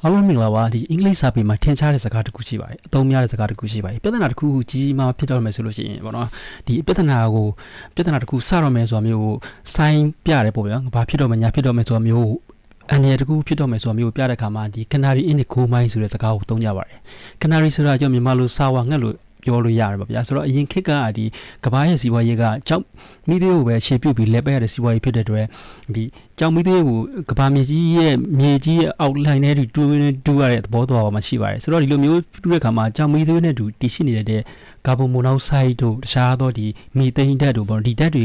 အားလုံးမင်္ဂလာပါဒီအင်္ဂလိပ်စာပေမှာထင်ရှားတဲ့စကားတစ်ခုရှိပါတယ်အသုံးများတဲ့စကားတစ်ခုရှိပါတယ်ပြဿနာတစ်ခုကြီးမားဖြစ်တော့မယ်ဆိုလို့ရှိရင်ပေါ့နော်ဒီပြဿနာတစ်ခုစတော့မယ်ဆိုတာမျိုးကိုစိုင်းပြတယ်ပေါ့ဗျာဘာဖြစ်တော့မယ်ညာဖြစ်တော့မယ်ဆိုတာမျိုးအန်ရတကူဖြစ်တော့မယ်ဆိုတာမျိုးပြတဲ့အခါမှာဒီ Canary in the coal mine ဆိုတဲ့စကားကိုသုံးကြပါတယ် Canary ဆိုတာကြောင့်မြန်မာလိုစာဝါငှက်လို့ပြောလို့ရတယ်ပေါ့ဗျာဆိုတော့အရင်ခေတ်ကဒီကဘာရဲ့စီးပွားရေးကကြောက်မိသေးကိုပဲရှေ့ပြုတ်ပြီးလက်ပဲရတဲ့စီးပွားရေးဖြစ်တဲ့အတွက်ဒီကြောက်မိသေးကိုကဘာမြေကြီးရဲ့အောက်လိုင်းနဲ့တူရတဲ့သဘောတော်မှာရှိပါတယ်ဆိုတော့ဒီလိုမျိုးတူတဲ့အခါမှာကြောက်မိသေးနဲ့တူတည်ရှိနေတဲ့ကာဗွန်မိုနောက်ဆိုက်တို့တခြားသောဒီမီသိန်းဓာတ်တို့ပေါ့ဒီဓာတ်တွေက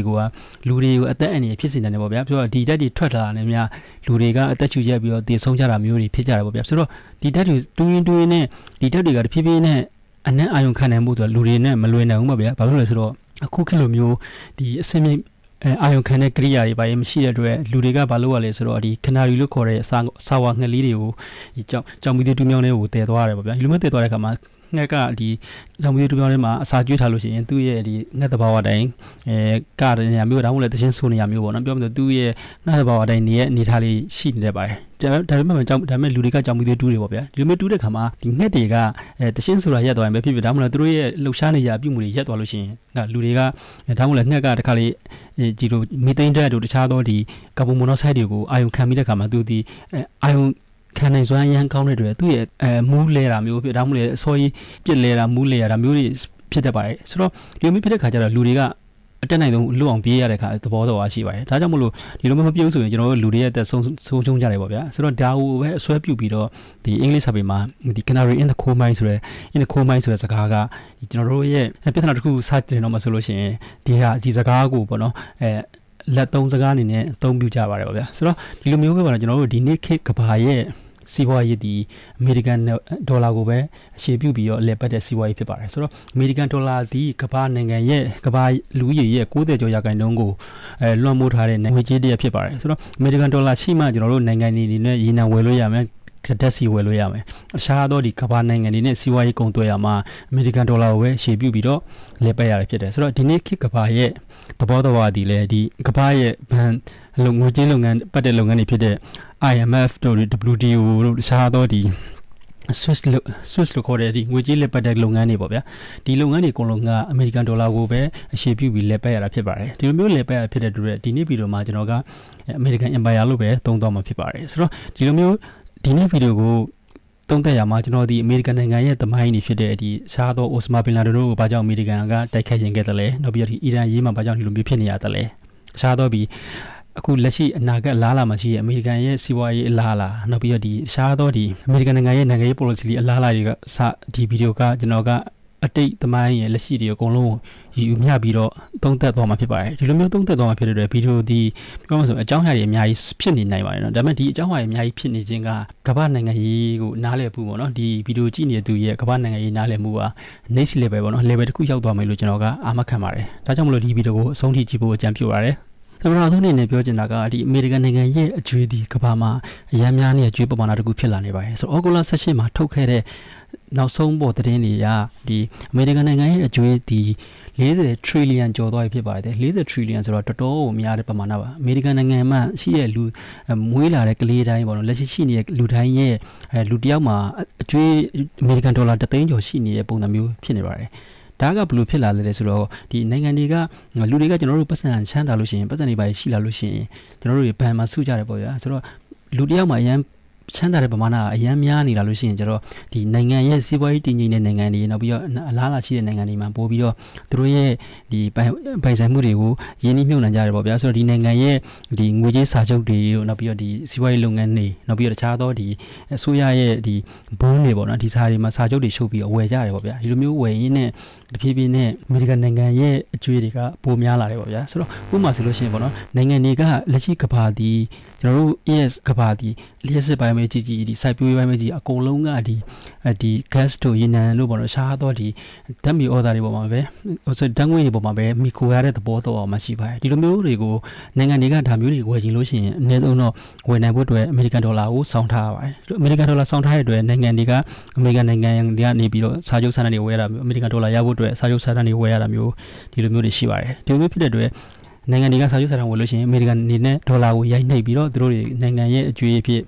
လူတွေကိုအသက်အန္တရာယ်ဖြစ်စေနိုင်တယ်ပေါ့ဗျာဆိုတော့ဒီဓာတ်တွေထွက်လာတယ်များလူတွေကအသက်ရှူရက်ပြီးတော့တည်ဆုံးကြတာမျိုးတွေဖြစ်ကြတယ်ပေါ့ဗျာဆိုတော့ဒီဓာတ်တွေတူရင်းနဲ့ဒီဓာတ်တွေကတဖြည်းဖြည်းနဲ့အနက်အာယုံခံနိုင်မှုဆိုလူတွေနဲ့မလွယ်နိုင်ဘူးပါဗျာဘာဖြစ်လို့လဲဆိုတော့အခုခေတ်လိုမျိုးဒီအစင်းမြင့်အာယုံခံတဲ့ကိရိယာတွေပါရင်မရှိတဲ့အတွက်လူတွေကဘာလုပ်ရလဲဆိုတော့ဒီခနာရီလို့ခေါ်တဲ့စာဝါငှက်လေးတွေကိုဒီကြောင်မီးတူးမြောင်းလေးကိုတည်သွားရတယ်ပေါ့ဗျာဒီလိုမျိုးတည်သွားတဲ့အခါမှာငှက်ကဒီကြောင်မီးတူးမြောင်းလေးမှာအစာကျွေးထားလို့ရှိရင်သူ့ရဲ့ဒီငှက်သဘာဝတိုင်းကတဲ့နေရာမျိုးဒါမှမဟုတ်တခြင်းဆိုနေရာမျိုးပေါ့နော်ပြောမှဆိုသူ့ရဲ့ငှက်သဘာဝတိုင်းနေထားလေးရှိနေတယ်ပါတယ်ဒါပေမဲ့လူတွေကကြောင်မီးတူးတွေပေါ့ဗျာဒီလိုမျိုးတူးတဲ့ခါမှာဒီငှက်တွေကတခြင်းဆိုတာရက်သွားရင်ပဲဖြစ်ဖြစ်ဒါမှမဟုတ်သူတို့ရဲ့လှုပ်ရှားနေကြအပြုမှုတွေရက်သွားလို့ရှိရင်လူတွေကဒါမှမဟုတ်ငှက်ကတခါလေးဒီလိုမီသိန်းဓာတ်တို့တခြားသောဒီကာဗွန်မိုနောက်ဆိုက်တွေကိုအာယုံခံပြီးတဲ့ခါမှာသူဒီအာယုံခံနိုင်စွမ်းရမ်းကောင်းတဲ့အတွက်သူ့ရဲ့မူးလဲတာမျိုးဖြစ်ဒါမှမဟုတ်အစောကြီးပြစ်လဲတာမူးလဲရတာမျိုးတွေဖြစ်တတ်ပါတယ်ဆိုတော့ဒီလိုမျိုးဖြစ်တဲ့ခါကျတော့လူတွေကအတက်နိုင်ဆုံးလွတ်အောင်ပြေးရတဲ့ခါသဘောတော်ရှိပါတယ်ဒါကြောင့်မလို့ဒီလိုမျိုးမပြုတ်ဆိုရင်ကျွန်တော်တို့လူတွေရဲ့အသက်ဆုံးရှုံးကြတယ်ပေါ့ဗျာဆိုတော့ဒါကိုပဲအစွဲပြုတ်ပြီးတော့ဒီအင်္ဂလိပ်စာပေမှာဒီ Canary in the coal mine ဆိုတဲ့စကားကကျွန်တော်တို့ရဲ့ပြဿနာတစ်ခုစတင်တော့မှဆိုလို့ရှိရင်ဒီစကားကိုပေါ့နော်လက်သုံးစကားအနေနဲ့အသုံးပြုကြပါတယ်ပေါ့ဗျာဆိုတော့ဒီလိုမျိုးပဲပါတော့ကျွန်တော်တို့ဒီနေ့ခေတ်ကဘာရဲ့စီးပွားရေးဒီအမေရိကန်ဒေါ်လာကိုပဲအခြေပြုပြီးတော့လက်ပတ်တဲ့စီးပွားရေးဖြစ်ပါတယ်ဆိုတော့အမေရိကန်ဒေါ်လာဒီကမ္ဘာနိုင်ငံရဲ့ကမ္ဘာလူဦးရေရဲ့90ကျော်ရာခိုင်နှုန်းကိုလွှမ်းမိုးထားတဲ့ငွေကြေးတစ်ဖြစ်ပါတယ်ဆိုတော့အမေရိကန်ဒေါ်လာရှိမှကျွန်တော်တို့နိုင်ငံတွေနဲ့ရေနံဝယ်လို့ရမယ်ဓာတ်ဆီဝယ်လို့ရမယ်အခြားသောဒီကမ္ဘာနိုင်ငံတွေနဲ့စီးပွားရေးကုန်သွယ်ရမှာအမေရိကန်ဒေါ်လာကိုပဲရှေ့ပြုပြီးတော့လက်ပတ်ရတယ်ဖြစ်တယ်ဆိုတော့ဒီနေ့ခေတ်ကမ္ဘာရဲ့သဘောတော်ဒီလေဒီကမ္ဘာရဲ့ဘဏ်ငွေကြေးလုပ်ငန်းပတ်တဲ့လုပ်ငန်းတွေဖြစ်တဲ့ IMF တို့ WTO တို့တခြားသောဒီ Swiss လို့ခေါ်တဲ့ဒီငွေကြေးလက်ပတ်တဲ့လုပ်ငန်းတွေပေါ့ဗျာဒီလုပ်ငန်းတွေအကုန်လုံးကအမေရိကန်ဒေါ်လာကိုပဲအခြေပြုပြီးလက်ပတ်ရတာဖြစ်ပါတယ်ဒီလိုမျိုးလက်ပတ်ရဖြစ်တဲ့အတွက်ဒီနေ့ဗီဒီယိုမှာကျွန်တော်ကအမေရိကန် Empire လို့ပဲသုံးသွားမှာဖြစ်ပါတယ်ဆိုတော့ဒီလိုမျိုးဒီနေ့ဗီဒီယိုကိုသုံးသက်ရမှာကျွန်တော်ဒီအမေရိကန်နိုင်ငံရဲ့သမိုင်းတွေဖြစ်တဲ့ဒီရှားသောအိုစမာဘင်လာဒန်တို့ကိုဘာကြောင့်အမေရိကန်ကတိုက်ခိုက်ရင်ခဲ့တယ်လဲနောက်ပြီးတော့ဒီအီရန်ရေးမှာဘာကြောင့်ဒီလိုမျိုးဖြစ်နေရတယ်လဲရှားသောပြီးအခုလက်ရှိအနာဂတ်လားလာမှာရှိရဲ့အမေရိကန်ရဲ့စီးပွားရေးအလားလားနောက်ပြီးတော့ဒီရှားသောဒီအမေရိကန်နိုင်ငံရဲ့နိုင်ငံရေး policy အလားလားတွေကဒီဗီဒီယိုကကျွန်တော်ကအတိတ်သမိုင်းရဲ့လက်ရှိတွေအကုန်လုံးယူမျှပြီးတော့သုံးသပ်သွားမှာဖြစ်ပါတယ်ဒီလိုမျိုးသုံးသပ်သွားမှာဖြစ်တဲ့အတွက်ဗီဒီယိုဒီပြောမှဆိုအကြောင်းအရာတွေအများကြီးဖြစ်နေနိုင်ပါတယ်เนาะဒါပေမဲ့ဒီအကြောင်းအရာတွေအများကြီးဖြစ်နေခြင်းကကမ္ဘာနိုင်ငံရေးကိုနားလည်ဖို့ပေါ့နော်ဒီဗီဒီယိုကြည့်နေတဲ့သူရဲ့ကမ္ဘာနိုင်ငံရေးနားလည်မှုက next level ပေါ့နော် level တစ်ခုရောက်သွားမယ်လို့ကျွန်တော်ကအာမခံပါတယ်ဒါကြောင့်မလို့ဒီဗီဒီယိုကိုအဆုံးထိကြည့်ဖို့အကြံပြုပါတယ်သမ္မတဆုံးအနေနဲ့ပြောချင်တာကဒီအမေရိကန်နိုင်ငံရဲ့အကျွေးဒီကမ္ဘာမှာအများများနဲ့အကျွေးပမာဏတစ်ခုဖြစ်လာနေပါတယ်ဆိုတော့ဩဂုတ်လ18မှာထုတ်ခဲ့တဲ့နောက်ဆုံးပေါ်သတင်းတွေကဒီအမေရိကန်နိုင်ငံရဲ့အကျွေးဒီ40 trillion ကျော်သွားပြီဖြစ်ပါတယ်40 trillion ဆိုတော့တော်တော်ကိုများတဲ့ပမာဏပါအမေရိကန်နိုင်ငံမှာရှိတဲ့လူမွေးလာတဲ့ကလေးတိုင်းပေါ့နော်လက်ရှိနေတဲ့လူတိုင်းရဲ့လူတစ်ယောက်မှာအကျွေးအမေရိကန်ဒေါ်လာ3သိန်းကျော်ရှိနေတဲ့ပုံစံမျိုးဖြစ်နေပါတယ်ဒါကဘယ်လိုဖြစ်လာလဲဆိုတော့ဒီနိုင်ငံတွေကလူတွေကကျွန်တော်တို့ပတ်စံချမ်းသာလို့ရှိရင်ပတ်စံတွေပါရှိလာလို့ရှိရင်ကျွန်တော်တို့ဘဏ်မှာစုကြတယ်ပေါ့ဗျာဆိုတော့လူတစ်ယောက်မှာအရန်ချမ်းသာတဲ့ပမာဏအရန်များနေလာလို့ရှိရင်ကျတော့ဒီနိုင်ငံရဲ့စီးပွားရေးတည်ငြိမ်တဲ့နိုင်ငံတွေနောက်ပြီးတော့အလားအလာရှိတဲ့နိုင်ငံတွေမှာပို့ပြီးတော့သူတို့ရဲ့ဒီပိုင်ဆိုင်မှုတွေကိုရင်းနှီးမြှုပ်နှံကြရတယ်ပေါ့ဗျာဆိုတော့ဒီနိုင်ငံရဲ့ဒီငွေကြေးစာချုပ်တွေနောက်ပြီးတော့ဒီစီးပွားရေးလုပ်ငန်းတွေနောက်ပြီးတော့တခြားသောဒီအစိုးရရဲ့ဒီဘုန်းတွေပေါ့နော်ဒီစာတွေမှာစာချုပ်တွေချုပ်ပြီးဝယ်ကြရတယ်ပေါ့ဗျာဒီလိုမျိုးဝယ်ရင်းနဲ့တဖြည်းဖြည်းနဲ့အမေရိကန်နိုင်ငံရဲ့အကျွေးတွေကပိုများလာတယ်ပေါ့ဗျာဆိုတော့ဥပမာဆိုလို့ရှိရင်ပေါ့နော်နိုင်ငံတွေကလက်ရှိကမ္ဘာဒီကျွန်တော်တို့ ES ကမ္ဘာဒီလျှက်စစ်ပိုင်းပဲကြီးဒီစိုက်ပျိုးရေးပိုင်းပဲကြီးအကုန်လုံးကဒီ gas တို့ရေနံတို့ပေါ့နော်ရှားတော့ဒီဓာတ်မီဩဇာတွေပေါ်မှာပဲဆိုဓာတ်ငွေတွေပေါ်မှာပဲမိခိုရတဲ့သဘောတော့မှရှိပါတယ်ဒီလိုမျိုးတွေကိုနိုင်ငံတွေကဒါမျိုးတွေဝယ်ချင်လို့ရှိရင်အနည်းဆုံးတော့ဝယ်နိုင်ဖို့အတွက်အမေရိကန်ဒေါ်လာကိုစောင့်ထားရပါတယ်အမေရိကန်ဒေါ်လာစောင့်ထားတဲ့အတွက်နိုင်ငံတွေကအမေရိကန်နိုင်ငံတွေကနေပြီးတော့စာချုပ်စာတမ်းတွေဝယ်ရတာမျိုးအမေရိကန်ဒေါ်လာရဖို့အတွက်စာချုပ်စာတမ်းတွေဝယ်ရတာမျိုးဒီလိုမျိုးတွေရှိပါတယ်ဒီလိုမျိုးဖြစ်တဲ့အတွက် နိုင်ငံတွေကစာချုပ်စာတမ်းဝင်လို့ရှိရင်အမေရိကန်အနေနဲ့ဒေါ်လာကိုရိုက်နှိပ်ပြီးတော့သူတို့တွေနိုင်ငံရဲ့အကျွေးအဖြစ်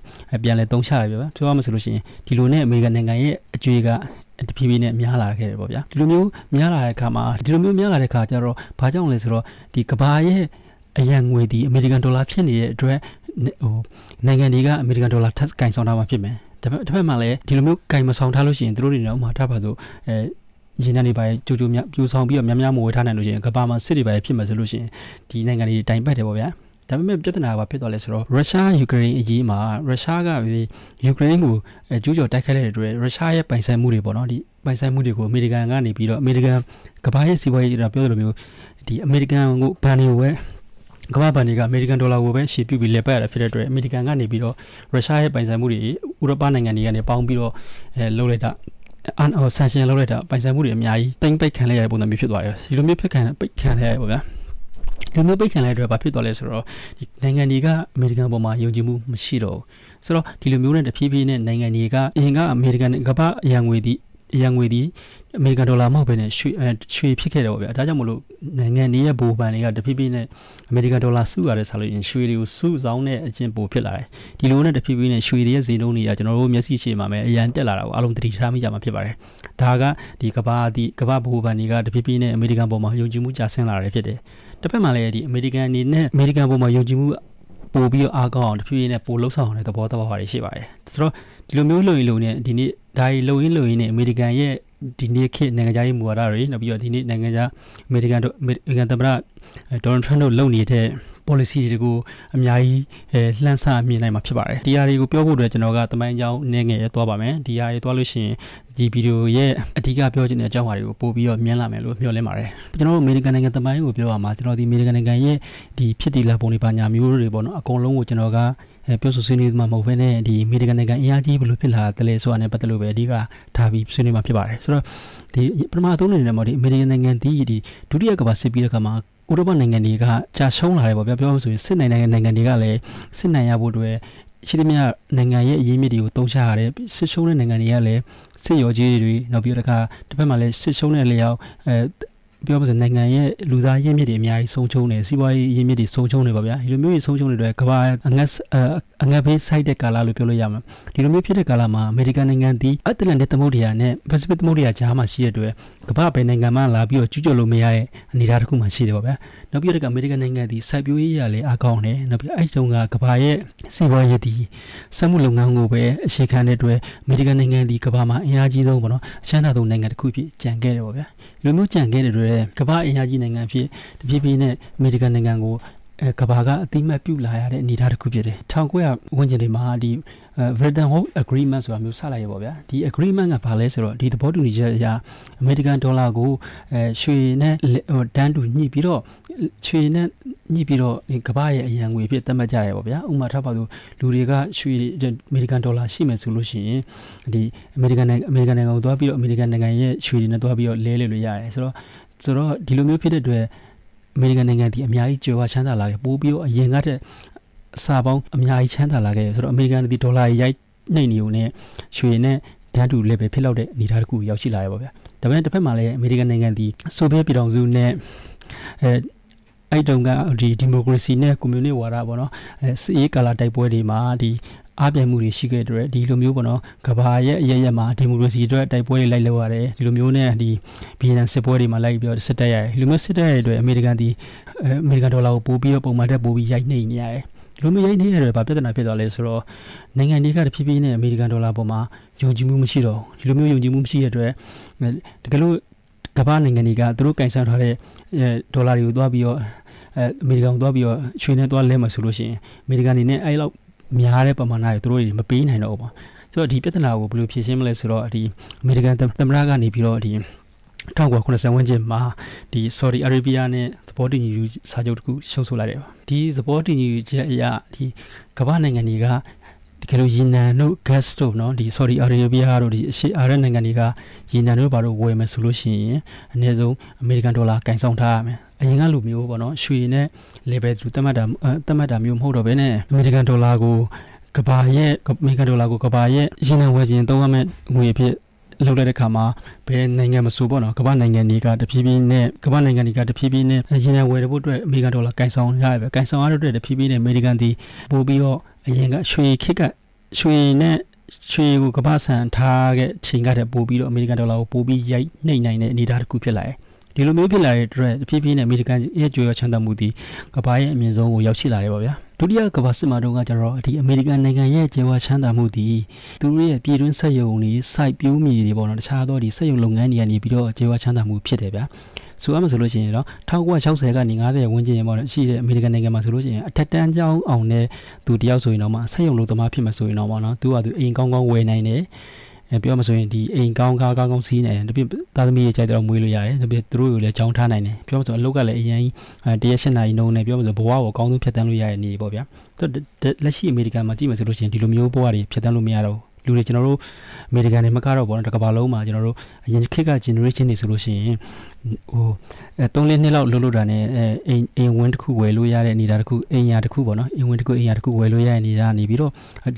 ပြန်လဲသုံးချရပြီဗျာပြောရမှာဆိုလို့ရှိရင်ဒီလိုနဲ့အမေရိကန်နိုင်ငံရဲ့အကျွေးကတဖြည်းဖြည်းနဲ့များလာခဲ့တယ်ပေါ့ဗျာဒီလိုမျိုးများလာတဲ့အခါမှာဒီလိုမျိုးများလာတဲ့အခါကျတော့ဘာကြောင့်လဲဆိုတော့ဒီကဘာရဲ့အရန်ငွေဒီအမေရိကန်ဒေါ်လာဖြစ်နေတဲ့အတွက်နိုင်ငံတွေကအမေရိကန်ဒေါ်လာထပ်ကင်ဆောင်ထားမှာဖြစ်မယ်တစ်ဖက်မှာလည်းဒီလိုမျိုးကင်မဆောင်ထားလို့ရှိရင်သူတို့တွေတော့ဥမာထားပါဆိုရင်းနှီးနေပါကြိုးပြူဆောင်ပြီးတော့များမဝယ်ထားနိုင်လို့ရှိရင်ကဘာမှာစစ်တွေပါဖြစ်မှာဆိုလို့ရှိရင်ဒီနိုင်ငံတွေတိုင်ပတ်တယ်ပေါ့ဗျာဒါပေမဲ့ပြဿနာကဖြစ်သွားလဲဆိုတော့ရုရှားယူကရိန်းအရေးမှာရုရှားကယူကရိန်းကိုကျူးကျော်တိုက်ခိုက်တဲ့အတွက်ရုရှားရဲ့ပိုင်ဆိုင်မှုတွေပေါ့နော်ဒီပိုင်ဆိုင်မှုတွေကိုအမေရိကန်ကနေပြီးတော့အမေရိကန်ကဘာရဲ့စီးပွားရေးပြောသလိုမျိုးဒီအမေရိကန်ကိုဘန်တွေကိုပဲကမ္ဘာဘဏ်တွေကအမေရိကန်ဒေါ်လာကိုပဲရှေ့ပြုပြီးလက်ပတ်ရတာဖြစ်တဲ့အတွက်အမေရိကန်ကနေပြီးတော့ရုရှားရဲ့ပိုင်ဆိုင်မှုတွေဥရောပနိုင်ငံတွေကနေပေါင်းပြီးတော့လုပ်လိုက်တာဆန်ရှင်လုပ်လိုက်တာပိုင်ဆိုင်မှုတွေအများကြီးတိမ့်ပိတ်ခံလိုက်ရတဲ့ပုံစံမျိုးဖြစ်သွားတယ်ဒီလိုမျိုးပိတ်ခံလိုက်ရပေါ့ဗျာဒီလိုမျိုးပိတ်ခံလိုက်တဲ့အတွက်ဘာဖြစ်သွားလဲဆိုတော့ဒီနိုင်ငံတွေကအမေရိကန်ပေါ်မှာယုံကြည်မှုမရှိတော့ဘူးဆိုတော့ဒီလိုမျိုးနဲ့တဖြည်းဖြည်းနဲ့နိုင်ငံတွေကအရင်ကအမေရိကန်ကမ္ဘာအရန်ငွေဒီအမေရိကန်ဒေါ်လာမဟုတ်ဘဲနဲ့ရွှေဖြစ်ခဲ့တယ်ပေါ့ဗျာဒါကြောင့်မလို့နိုင်ငံတွေရဲ့ဘိုးဘဏ်တွေကတဖြည်းဖြည်းနဲ့အမေရိကန်ဒေါ်လာစုရတဲ့ဆိုလို့ရင်ရွှေတွေကိုစုဆောင်တဲ့အကျင့်ပိုဖြစ်လာတယ်ဒီလိုနဲ့တဖြည်းဖြည်းနဲ့ရွှေတွေရဲ့ဈေးနှုန်းတွေကကျွန်တော်တို့မျက်စိရှေ့မှာပဲအရန်တက်လာတာကိုအားလုံးသတိထားမိကြမှာဖြစ်ပါတယ်ဒါကဒီကမ္ဘာဘိုးဘဏ်တွေကတဖြည်းဖြည်းနဲ့အမေရိကန်ပေါ်မှာယုံကြည်မှုကျဆင်းလာတယ်ဖြစ်တယ်တစ်ဖက်မှာလည်းဒီအမေရိကန်အနေနဲ့အမေရိကန်ပေါ်မှာယုံကြည်မှုပို့ပြီးတော့အားကောင်းအောင်တဖြည်းဖြည်းနဲ့ပို့လှုပ်ဆောင်အောင်တဲ့သဘောတရားတွေရှိပါတယ်ဆိုတော့ဒီလိုမျိုးလုံရင်နဲ့ဒီနေ့ဒါကြီးလုံရင်နဲ့အမေရိကန်ရဲ့ဒီနေ့ခေတ်နိုင်ငံခြားရေးမူဝါဒတွေနောက်ပြီးတော့ဒီနေ့နိုင်ငံခြားအမေရိကန်သမ္မတဒေါ်နယ်ထရန့်တို့လုပ်နေတဲ့ policy တွေကိုအများကြီးလှမ်းဆမြင်နိုင်မှာဖြစ်ပါတယ်ဒီအရာတွေကိုပြောဖို့အတွက်ကျွန်တော်ကတမိုင်းအကြောင်းနည်းငယ်သွားပါမယ်ဒီအရာတွေသွားလို့ရှိရင်ဒီဗီဒီယိုရဲ့အဓိကပြောချင်တဲ့အကြောင်းအရာတွေကိုပို့ပြီးတော့မြင်လာမယ်လို့မျှော်လင့်ပါတယ်ကျွန်တော်တို့အမေရိကန်နိုင်ငံတမိုင်းကိုပြောရမှာကျွန်တော်ဒီအမေရိကန်နိုင်ငံရဲ့ဒီဖြစ်တည်လာပုံတွေပါညာမျိုးတွေပေါ့နော်အကုန်လုံးကိုကျွန်တော်ကပြောဆိုဆွေးနွေးမှာမဟုတ်ဘဲနဲ့ဒီအမေရိကန်နိုင်ငံအင်အားကြီးဘယ်လိုဖြစ်လာတယ်လဲဆိုတာနဲ့ပတ်သက်လို့ပဲအဓိကထားပြီးဆွေးနွေးမှာဖြစ်ပါတယ်ဆိုတော့ဒီပထမဆုံးအနေနဲ့ပေါ့ဒီအမေရိကန်နိုင်ငံဒီဒုတိယကမ္ဘာစစ်ပြီးတဲ့အခါမှာဥရောပနိုင်ငံတွေကကြာရှုံးလာတယ်ပေါ့ပြောဆိုရင်စစ်နိုင်ငံတွေကလည်းစစ်နိုင်ရဖို့အတွက်ရှိသမျှနိုင်ငံရဲ့အရေးမြစ်တွေကိုတုံးချရတယ်စစ်ရှုံးတဲ့နိုင်ငံတွေကလည်းစစ်ရောကြီးတွေနောက်ပြီးတော့တစ်ဖက်မှာလည်းစစ်ရှုံးတဲ့လျောက်ပြောပါဆိုနိုင်ငံရဲ့လူသားရင်းမြစ်တွေအများကြီးဆုံးရှုံးတယ်စီးပွားရေးရင်းမြစ်တွေဆုံးရှုံးနေပါဗျာဒီလိုမျိုးကြီးဆုံးရှုံးနေတဲ့ကမ္ဘာအငတ်ဘေးဆိုက်တဲ့ကာလလို့ပြောလို့ရမှာဒီလိုမျိုးဖြစ်တဲ့ကာလမှာအမေရိကန်နိုင်ငံဒီအတ္တလန်တစ်သမုဒ္ဒရာနဲ့ပစိဖိတ်သမုဒ္ဒရာကြားမှာရှိတဲ့အတွက်ကမ္ဘာဘယ်နိုင်ငံမှလာပြီးတော့ကျူးကျော်လို့မရတဲ့အနေအထားတစ်ခုမှရှိတယ်ပေါ့ဗျာနောက်ပြီးတော့အမေရိကန်နိုင်ငံဒီစိုက်ပျိုးရေးရလည်းအားကောင်းတယ်နောက်ပြီးအဲ့တုန်းကကမ္ဘာရဲ့စီးပွားရေးဒီစက်မှုလုပ်ငန်းကိုပဲအခြေခံတဲ့အတွက်အမေရိကန်နိုင်ငံဒီကမ္ဘာမှာအင်အားကြီးဆုံးပေါ့နော်အချမ်းသာဆုံးနိုင်ငံတစ်ခုဖြစ်ကြံခဲ့တယ်ပေါ့ဗျာဒီလိုမျိုးကြံခဲ့တဲ့အတွက်ကမ္ဘာအင်အားကြီးနိုင်ငံဖြစ်တဖြည်းဖြည်းနဲ့အမေရိကန်နိုင်ငံကိုကမ္ဘာကအတိမတ်ပြုလာရတဲ့အနေအထားတစ်ခုဖြစ်တယ်1900ဝန်းကျင်တွေမှာဒီ Bretton Woods Agreement ဆိုတာမျိုးစလိုက်ရပေါ့ဗျာဒီ agreement ကဘာလဲဆိုတော့ဒီသဘောတူညီချက်အရအမေရိကန်ဒေါ်လာကိုရွှေနဲ့တန်းတူညှိပြီးတော့ရွှေနဲ့ညှိပြီးတော့ကမ္ဘာရဲ့အရန်ငွေဖြစ်သတ်မှတ်ကြရပေါ့ဗျာဥပမာထားပါလို့လူတွေကရွှေအမေရိကန်ဒေါ်လာရှိမယ်ဆိုလို့ရှိရင်ဒီအမေရိကန်နိုင်ငံကိုသွားပြီးတော့အမေရိကန်နိုင်ငံရဲ့ရွှေတွေနဲ့သွားပြီးတော့လဲလို့ရတယ်ဆိုတော့ဒီလိုမျိုးဖြစ်တဲ့အတွက်အမေရိကန်နိုင်ငံဒီအများကြီးကြွယ်ဝချမ်းသာလာခဲ့ပို့ပြီးတော့အရင်ကတဲ့အစာပေါင်းအများကြီးချမ်းသာလာခဲ့ဆိုတော့အမေရိကန်ဒီဒေါ်လာရိုက်နှိပ်နေုံနဲ့ရွှေနဲ့တန်းတူ level ဖြစ်လောက်တဲ့အနေအထားတစ်ခုရောက်ရှိလာရပါဗျာဒါပေမဲ့တစ်ဖက်မှာလည်းအမေရိကန်နိုင်ငံဒီဆိုဗီယက်ပြည်ထောင်စုနဲ့အဲ့တုန်းကဒီမိုကရေစီနဲ့ကွန်မြူနစ်ဝါဒပေါ့နော်စစ်ရေးကာလတိုက်ပွဲတွေမှာဒီအားပြိုင်မှုတွေရှိခဲ့တဲ့ဒီလိုမျိုးပေါ့နော်ကဘာရဲ့အရရက်မှာဒီမိုကရေစီအတွက်တိုက်ပွဲတွေလိုက်လုပ်ရတယ်ဒီလိုမျိုးနဲ့ဒီဗီယက်နမ်စစ်ပွဲတွေမှာလိုက်ပြီးတော့စစ်တပ်ရတယ်ဒီလိုမျိုးစစ်တပ်ရတဲ့အတွက်အမေရိကန်ဒေါ်လာကိုပို့ပြီးတော့ပုံမှန်တက်ပို့ပြီးရိုက်နှိပ်နေရတယ်ဒီလိုမျိုးရိုက်နှိပ်ရတဲ့ဘာပြဿနာဖြစ်သွားလဲဆိုတော့နိုင်ငံတွေကတဖြည်းဖြည်းနဲ့အမေရိကန်ဒေါ်လာပေါ်မှာယုံကြည်မှုမရှိတော့ဒီလိုမျိုးယုံကြည်မှုမရှိတဲ့အတွက်တကယ်လို့ကမ္ဘာနိုင်ငံတွေကသူတို့ကင်ဆယ်ထားတဲ့ဒေါ်လာတွေကိုသွားပြီးတော့အမေရိကန်ကိုသွားပြီးတော့ရွှေနဲ့သွားလဲမှာဆိုလို့ရှိရင်အမေရိကန်နေနဲ့အဲ့လောက်များတဲ့ပမာဏတွေသူတို့တွေမပေးနိုင်တော့ဘူးပေါ့ဆိုတော့ဒီပြဿနာကိုဘယ်လိုဖြေရှင်းမလဲဆိုတော့ဒီအမေရိကန်သမ္မတကနေပြီးတော့ဒီ1990ဝန်းကျင်မှာဒီ Saudi Arabia နဲ့သဘောတူညီစာချုပ်တစ်ခုရှုပ်ဆိုလိုက်တယ်ပါဒီသဘောတူညီချက်အရဒီကမ္ဘာနိုင်ငံတွေကတကယ်လို့ယီနန်တို့ gas တို့เนาะဒီ Saudi Arabia တို့ဒီအရှေ့အာရပ်နိုင်ငံတွေကယီနန်တို့ဘာလို့ဝယ်မယ်ဆိုလို့ရှိရင်အနည်းဆုံးအမေရိကန်ဒေါ်လာကင်ဆောင်ထားရမယ်အရင်ကလူမျိုးပေါ့နော်ရွှေနဲ့ level သူသတ်မှတ်တာမျိုးမဟုတ်တော့ဘဲနဲ့အမေရိကန်ဒေါ်လာကိုကဘာရဲ့အမေရိကန်ဒေါ်လာကိုကဘာရဲ့ယီနန်ဝယ်ခြင်းသုံးရမယ့်ငွေအဖြစ် လှုပ်လိုက်တဲ့ခါမှာဘယ်နိုင်ငံမဆိုပေါ့နော်ကမ္ဘာနိုင်ငံတွေကတဖြည်းဖြည်းနဲ့ကမ္ဘာနိုင်ငံတွေကတဖြည်းဖြည်းနဲ့ရင်းနှီးဝယ်ဖို့အတွက်အမေရိကန်ဒေါ်လာကင်ဆောင်ရပဲကင်ဆောင်ရတဲ့အတွက်တဖြည်းဖြည်းနဲ့အမေရိကန်ဒီပို့ပြီးတော့အရင်ကရွှေခေတ်ကရွှေနဲ့ရွှေကိုကမ္ဘာဆန်ထားတဲ့ချိန်ကတည်းကပို့ပြီးတော့အမေရိကန်ဒေါ်လာကိုပို့ပြီးရိုက်နှိမ့်နိုင်တဲ့အနေအထားတစ်ခုဖြစ်လာတယ်ဒီလိုမျိုးဖြစ်လာတဲ့အတွက်တဖြည်းဖြည်းနဲ့အမေရိကန်ရဲ့ကြွေရချမ်းသာမှုဒီကမ္ဘာရဲ့အမြင့်ဆုံးကိုရောက်ရှိလာတယ်ပေါ့ဗျာဒုတိယကမ္ဘာစစ်မှာတုန်းကကျတော့ဒီအမေရိကန်နိုင်ငံရဲ့ကြွေရချမ်းသာမှုဒီသူတို့ရဲ့ပြည်တွင်းစက်ရုံတွေစိုက်ပျိုးမြေတွေပေါ့နော်တခြားသောဒီစက်ရုံလုပ်ငန်းတွေကနေပြီးတော့ကြွေရချမ်းသာမှုဖြစ်တယ်ဗျာဆိုရမယ်ဆိုလို့ရှိရင်တော့1960ကနေ90ဝန်းကျင်ပေါ့ရှိတဲ့အမေရိကန်နိုင်ငံမှာဆိုလို့ရှိရင်အထက်တန်းကျောင်းအောင်နဲ့သူတယောက်ဆိုရင်တော့မှဆက်ရုံလို့သမားဖြစ်မှာဆိုရင်တော့ပေါ့နော်သူကသူအိမ်ကောင်းကောင်းဝယ်နိုင်တယ်ပြောမှဆိုရင်ဒီအိမ်ကောင်းကားကောင်းစီးနေတယ်တပြည့်သားသမီးရဲ့ကြိုက်တော့မွေးလို့ရတယ်တပြည့်သူတို့ကိုလည်းကြောင်းထားနိုင်တယ်ပြောမှဆိုအလုပ်ကလည်းအရင်တရက်8နာရီနှုန်းနဲ့ပြောမှဆိုဘဝကိုအကောင်းဆုံးဖြတ်တန်းလို့ရတဲ့နေပေါ့ဗျာလက်ရှိအမေရိကန်မှာကြည့်မယ်ဆိုလို့ရှိရင်ဒီလိုမျိုးဘဝတွေဖြတ်တန်းလို့မရတော့လူတွေကျွန်တော်တို့အမေရိကန်တွေမကတော့ပေါ့နော်တစ်ကမ္ဘာလုံးမှာကျွန်တော်တို့အရင်ခေတ်က generation တွေဆိုလို့ရှိရင်ဟို3-4နှစ်လောက်လှုပ်လှုပ်တာနဲ့အိမ်ဝင်းတစ်ခုဝယ်လို့ရတဲ့အနေအထားတစ်ခုအိမ်ယာတစ်ခုပေါ့နော်အိမ်ဝင်းတစ်ခုအိမ်ယာတစ်ခုဝယ်လို့ရတဲ့အနေအထားနေပြီးတော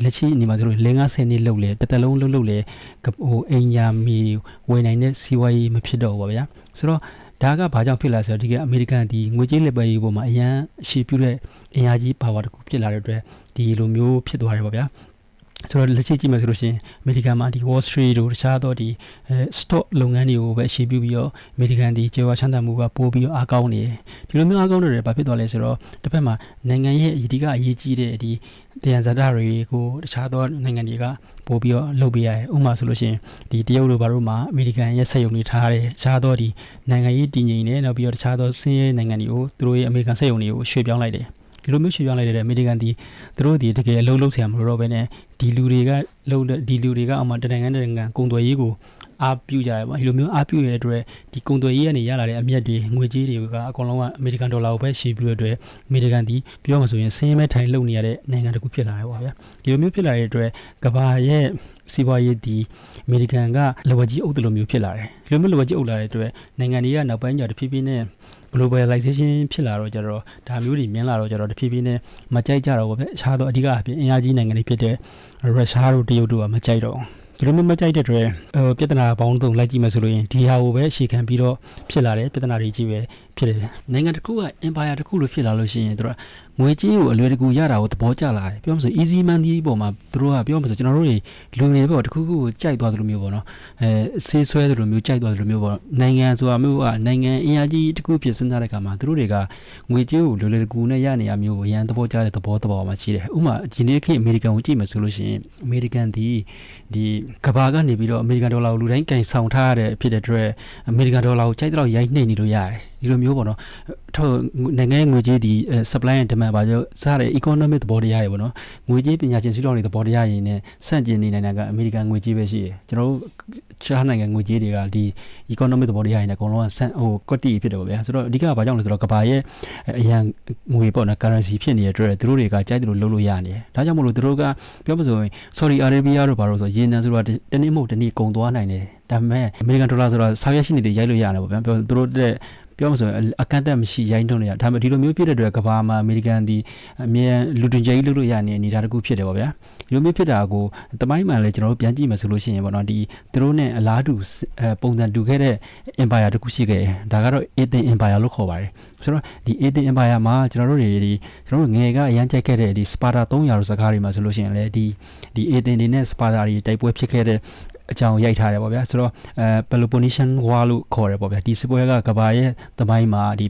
့လက်ရှိအနေမှာဆိုလို့5-10နှစ်လှုပ်လေတစ်သက်လုံးလှုပ်လေဟိုအိမ်ယာမီဝယ်နိုင်တဲ့စီးပွားရေးမဖြစ်တော့ဘူးပေါ့ဗျာဆိုတော့ဒါကဘာကြောင့်ဖြစ်လာဆိုတော့ဒီကအမေရိကန်ဒီငွေကြေးလက်ပတ်ရေးပေါ်မှာအရန်အရှိပြုတဲ့အင်အားကြီးပါဝါတစ်ခုဖြစ်လာတဲ့အတွက်ဒီလိုမျိုးဖြစ်သွားတယ်ပေါ့ဗျာဆိုတော့လက်ရှိကြည့်မယ်ဆိုလို့ရှိရင်အမေရိကန်မှာဒီ Wall Street တို့တခြားသောဒီstock လုပ်ငန်းတွေကိုပဲအခြေပြုပြီးတော့အမေရိကန်ဒီကျေဝါချမ်းသာမှုကပိုးပြီးတော့အားကောင်းနေတယ်ဒီလိုမျိုးအားကောင်းတဲ့ဘာဖြစ်သွားလဲဆိုတော့တစ်ဖက်မှာနိုင်ငံရဲ့အဓိကအရေးကြီးတဲ့ဒီတရားဇာတ်တွေကိုတခြားသောနိုင်ငံတွေကပို့ပြီးတော့လုပ်ပေးရတယ်ဥပမာဆိုလို့ရှိရင်ဒီတရုတ်တို့ဘာလို့မှအမေရိကန်ရဲ့စက်ရုံတွေထားတယ်တခြားသောဒီနိုင်ငံရေးတည်ငြိမ်နေနောက်ပြီးတော့တခြားသောစင်းရဲနိုင်ငံတွေကိုသူတို့ရဲ့အမေရိကန်စက်ရုံတွေကိုရွှေ့ပြောင်းလိုက်တယ်ဒီလိုမျိုးရွှေ့ပြောင်းလိုက်တဲ့အမေရိကန်ဒီသူတို့ဒီတကယ်အလုပ်လုပ်ဆရာမလို့တော့ပဲနဲ့ဒီလူတွေကအောက်မှာတနိုင်ငံကုန်သွယ်ရေးကိုအားပြုကြတယ်ပေါ့ဒီလိုမျိုးအားပြုရတဲ့အတွက်ဒီကုန်သွယ်ရေးကနေရလာတဲ့အမြတ်တွေငွေကြေးတွေကအကုန်လုံးကအမေရိကန်ဒေါ်လာကိုပဲရှေ့ပြီးတဲ့အတွက်အမေရိကန်ဒီပြောမှဆိုရင်စင်းရဲမဲ့ထိုင်လုပ်နေရတဲ့နိုင်ငံတစ်ခုဖြစ်လာတယ်ပေါ့ဗျာဒီလိုမျိုးဖြစ်လာတဲ့အတွက်ကမ္ဘာရဲ့စီးပွားရေးဒီအမေရိကန်ကလဝကြီးအုပ်တလိုမျိုးဖြစ်လာတယ်ဒီလိုမျိုးလဝကြီးအုပ်လာတဲ့အတွက်နိုင်ငံတွေကနောက်ပိုင်းကျတော့တဖြည်းဖြည်းနဲ့ globalization ဖြစ်လာတော့ကြတော့ဒါမျိုးတွေမြင်လာတော့ကြတော့တဖြည်းဖြည်းနဲ့မကြိုက်ကြတော့ဗျအခြားသောအဓိကအပြင်အင်အားကြီးနိုင်ငံတွေဖြစ်တဲ့ရုရှားတို့တရုတ်တို့ကမကြိုက်တော့ဒီလိုမျိုးမကြိုက်တဲ့အတွက်ပြဿနာပေါင်းစုံလိုက်ကြည့်မယ်ဆိုလို့ရင်ဒီဟာကိုပဲအခြေခံပြီးတော့ဖြစ်လာတယ်ပြဿနာတွေကြီးပဲဖြစ်တယ်နိုင်ငံတစ်ခုက empire တစ်ခုလို့ဖြစ်လာလို့ရှိရင်တို့ကငွေကြေးကိုအလွယ်တကူရတာကိုသဘောကျလာတယ်ပြောမှဆို easy money ပုံမှာတို့ကပြောမှဆိုကျွန်တော်တို့တွေလူတွေပေါ့တစ်ခုခုကိုကြိုက်သွားသလိုမျိုးပေါ့နော်ဆေးဆွဲသလိုမျိုးကြိုက်သွားသလိုမျိုးပေါ့နိုင်ငံဆိုတာမျိုးကနိုင်ငံအင်အားကြီးတစ်ခုဖြစ်စဉ်းစားတဲ့အခါမှာတို့တွေကငွေကြေးကိုလွယ်လွယ်ကူနဲ့ရနေရမျိုးကိုရန်သဘောကျတဲ့သဘောမှာရှိတယ်ဥပမာဒီနေ့ခေတ်အမေရိကန်ကိုကြည့်မယ်ဆိုလို့ရှိရင်အမေရိကန်ဒီကဘာကနေပြီးတော့အမေရိကန်ဒေါ်လာကိုလူတိုင်းကင်ဆောင်ထားရတဲ့ဖြစ်တဲ့အတွက်အမေရိကန်ဒေါ်လာကိုကြိုက်တော့ရိုက်နှိမ့်နေလို့ရတယ်ဒီလိုမျိုးပေါ့နော်နိုင်ငံငွေကြေးဒီ supply and demand ဘာကြောင့်စားတဲ့ economic သဘောတရားတွေပေါ့နော်ငွေကြေးပညာရှင်စုတော်တွေသဘောတရားရင်းနဲ့ဆန့်ကျင်နေနိုင်တာကအမေရိကန်ငွေကြေးပဲရှိတယ်ကျွန်တော်တို့ရှားနိုင်ငံငွေကြေးတွေကဒီ economic သဘောတရားရင်းနဲ့အကုန်လုံးကကွက်တီဖြစ်တယ်ပေါ့ဗျာဆိုတော့အဓိကဘာကြောင့်လဲဆိုတော့ကဘာရဲ့အရန်ငွေပေါ့နော် currency ဖြစ်နေတဲ့အတွက်သူတို့တွေကကြိုက်တယ်လို့လုပ်လို့ရနေတယ်ဒါကြောင့်မို့လို့သူတို့ကပြောမဆိုရင် Saudi Arabia တို့ဘာလို့ဆိုရေနံဆိုတာတနေ့မဟုတ်တနေ့ကုန်သွားနိုင်တယ်ဒါပေမဲ့အမေရိကန်ဒေါ်လာဆိုတာဆောက်ရရှိနေတဲ့ရိုက်လို့ရတယ်ပေါ့ဗျာသူတို့တဲ့ပြောမှဆိုရင်အကန့်အသတ်မရှိရိုင်းထုတ်နေရဒါပေမဲ့ဒီလိုမျိုးဖြစ်တဲ့အတွက်ကဘာမှာအမေရိကန်ဒီအမြဲလူတွင်ကြီးလုပ်လို့ရနေအနေထားတစ်ခုဖြစ်တယ်ပေါ့ဗျာဒီလိုမျိုးဖြစ်တာကိုတမိုင်းမှန်လဲကျွန်တော်တို့ပြန်ကြည့်မယ်ဆိုလို့ရှိရင်ပေါ့နော်ဒီသူတို့နဲ့အလားတူပုံစံတူခဲ့တဲ့ empire တစ်ခုရှိခဲ့တယ်ဒါကတော့ Athens empire လို့ခေါ်ပါတယ်ဆိုတော့ဒီ Athens empire မှာကျွန်တော်တို့ငယ်ကအရန်ကြိုက်ခဲ့တဲ့ဒီ Sparta 300လို့စကားတွေမှာဆိုလို့ရှိရင်လဲဒီ Athens တွေနဲ့ Sparta တွေတိုက်ပွဲဖြစ်ခဲ့တဲ့အကြောင်းရိုက်ထားတယ်ပေါ့ဗျာဆိုတော့Peloponnesian War လို့ခေါ်တယ်ပေါ့ဗျာဒီစစ်ပွဲကကမ္ဘာရဲ့သမိုင်းမှာဒ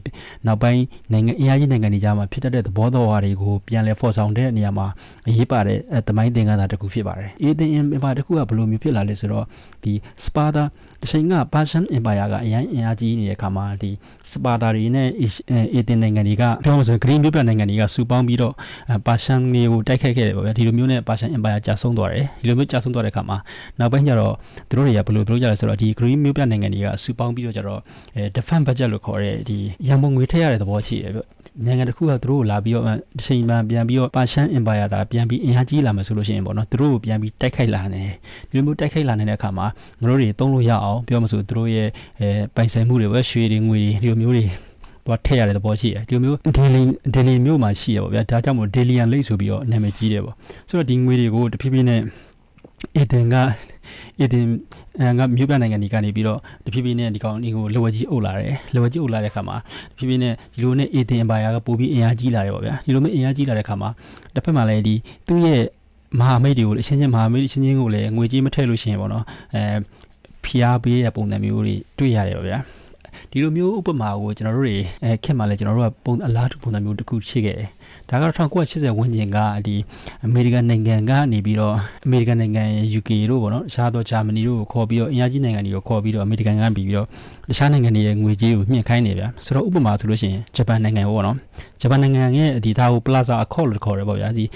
ီနောက်ပိုင်းနိုင်ငံအင်အားကြီးနိုင်ငံတွေကြားမှာဖြစ်တတ်တဲ့သဘောတော်ဝါတွေကိုပြန်လဲဖော်ဆောင်တဲ့နေရာမှာအရေးပါတဲ့သမိုင်းသင်ခန်းစာတစ်ခုဖြစ်ပါတယ် Athens Empire တစ်ခုကဘယ်လိုမျိုးဖြစ်လာလဲဆိုတော့ဒီ Sparta တချိန်က Persian Empire ကအရင်အင်အားကြီးနေတဲ့အခါမှာဒီ Sparta တွေနဲ့ Athens နိုင်ငံတွေကပြောမှဆိုရင် Greek မြို့ပြနိုင်ငံတွေကစုပေါင်းပြီးတော့ Persian တွေကိုတိုက်ခိုက်ခဲ့တယ်ပေါ့ဗျာဒီလိုမျိုးနဲ့ Persian Empire ကြာဆုံးသွားတယ်ဒီလိုမျိုးကြာဆုံးသွားတဲ့အခါမှာနောက်ပိုင်းကျတော့သူတို့တွေကဘယ်လိုလုပ်ကြလဲဆိုတော့ဒီ Greek မြို့ပြနိုင်ငံတွေကစုပေါင်းပြီးတော့ကျတော့defense budget လို့ခေါ်တဲ့ဒီရန်ပုံငွေထည့်ရတဲ့သဘောရှိတယ်ဗျနိုင်ငံတစ်ခုကသူတို့ကိုလာပြီးတော့တစ်ချိန်မှပြန်ပြီးတော့ Persian Empire တာပြန်ပြီးအင်အားကြီးလာမယ်ဆိုလို့ရှိရင်ပေါ့နော်သူတို့ကိုပြန်ပြီးတိုက်ခိုက်လာနေတယ်ဒီလိုမျိုးတိုက်ခိုက်လာနေတဲ့အခါမှာငါတို့တွေသုံးလို့ရအောင်ပြောမှဆိုသူတို့ရဲ့ပိုင်ဆိုင်မှုတွေပဲရွှေတွေငွေတွေဒီလိုမျိုးတွေသွားထည့်ရတဲ့သဘောရှိတယ်ဒီလိုမျိုး daily မျိုးမှာရှိရပေါ့ဗျာဒါကြောင့်မို့ Delian Lake ဆိုပြီးတော့နာမည်ကြီးတယ်ပေါ့ဆိုတော့ဒီငွေတွေကိုတဖြည်းဖြည်းနဲ့Athens ငါမြို့ပြနိုင်ငံတွေကနေပြီးတော့တဖြည်းဖြည်းနဲ့ဒီကောင်ဒီကိုလော်ဝဲကြီးအုပ်လာတယ်လော်ဝဲကြီးအုပ်လာတဲ့ခါမှာတဖြည်းဖြည်းနဲ့ဒီလိုနဲ့အေသင်အင်ပါယာကပို့ပြီးအင်အားကြီးလာတယ်ပေါ့ဗျာဒီလိုမျိုးအင်အားကြီးလာတဲ့ခါမှာတစ်ဖက်မှာလည်းဒီသူ့ရဲ့မဟာမိတ်တွေကိုအချင်းချင်းမဟာမိတ်အချင်းချင်းကိုလည်းငွေကြေးမထည့်လို့ရှိရင်ပေါ့နော်ဖိအားပေးတဲ့ပုံစံမျိုးတွေတွေ့ရတယ်ပေါ့ဗျာဒီလိုမျိုးဥပမာကိုကျွန်တော်တို့တွေခင်မှာလဲကျွန်တော်တို့ကပုံအလားတူပုံစံမျိုးတစ်ခုရှိခဲ့တယ်ဒါကတော့1980ဝန်းကျင်ကဒီအမေရိကန်နိုင်ငံကနေပြီးတော့အမေရိကန်နိုင်ငံ UK တို့ပေါ့နော်တခြားသောဂျာမနီတို့ကိုခေါ်ပြီးတော့အင်အားကြီးနိုင်ငံတွေကိုခေါ်ပြီးတော့အမေရိကန်ကပြီးတော့တခြားနိုင်ငံတွေရဲ့ငွေကြေးကိုမြင့်ခိုင်းနေဗျာဆိုတော့ဥပမာဆိုလို့ရှိရင်ဂျပန်နိုင်ငံပေါ့နော်ဂျပန်နိုင်ငံရဲ့ဒီဒါကို Plaza Accord လို့ခေါ်တယ်ပေါ့ဗျာဒီ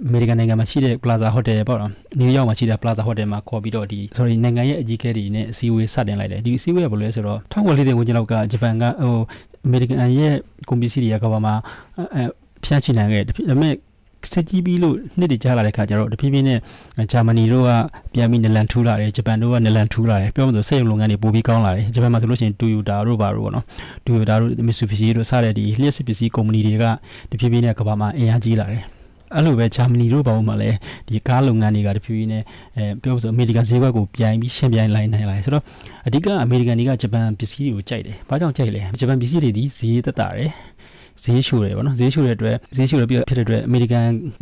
အမေရိကန်နိုင်ငံမှာရှိတဲ့ Plaza Hotel ပေါ့နော်နယူးယောက်မှာရှိတဲ့ Plaza Hotel မှာခေါ်ပြီးတော့ဒီနိုင်ငံရဲ့အကြီးအကဲတွေနဲ့အစည်းအဝေးစတင်လိုက်တယ်ဒီအစည်းအဝေးကဘယ်လိုလဲဆိုတော့1940ဝန်းကျင်လောက်ကဂျပန်ကအမေရိကန်ရဲ့ကုန်ပစ္စည်းတွေကကမ္ဘာမှာဖျက်ချနိုင်ခဲ့တယ်ဒါပေမဲ့စစ်ကြီးပြီးလို့နှစ်တည်ကြလာတဲ့ခါကျတော့တဖြည်းဖြည်းနဲ့ဂျာမနီတို့ကပြန်ပြီးနလန်ထူလာတယ်ဂျပန်တို့ကနလန်ထူလာတယ်ပြောမှဆိုစိတ်ရုံလုပ်ငန်းတွေပိုပြီးကောင်းလာတယ်ဂျပန်မှာဆိုလို့ရှိရင် Toyota တို့ပါတော့ဗောနော် Toyota တို့ Mitsubishi တို့စတဲ့ဒီလျှက်စစ်ပစ္စည်းကုမ္ပဏီတွေကတဖြည်းဖြည်းနဲ့ကမ္ဘာမှာအင်အားကြီးလာတယ်အဲ့လိုပဲဂျာမနီတို့ဘာလို့မှလဲဒီကားလုပ်ငန်းတွေကတဖြည်းဖြည်းနဲ့ပြောဆိုအမေရိကန်ဈေးကွက်ကိုပြန်ပြီးရှင်းပြိုင်လိုက်နိုင်လာတယ်ဆိုတော့အဓိကအမေရိကန်တွေကဂျပန်ပစ္စည်းတွေကိုကြိုက်တယ်ဘာကြောင့်ကြိုက်လဲဂျပန်ပစ္စည်းတွေဒီဈေးသက်သာတယ်ဈေးရှိုးတယ်ဗောနော်ဈေးရှိုးတဲ့အတွက်ဈေးရှိုးရပြဖြစ်တဲ့အတွက်အမေရိကန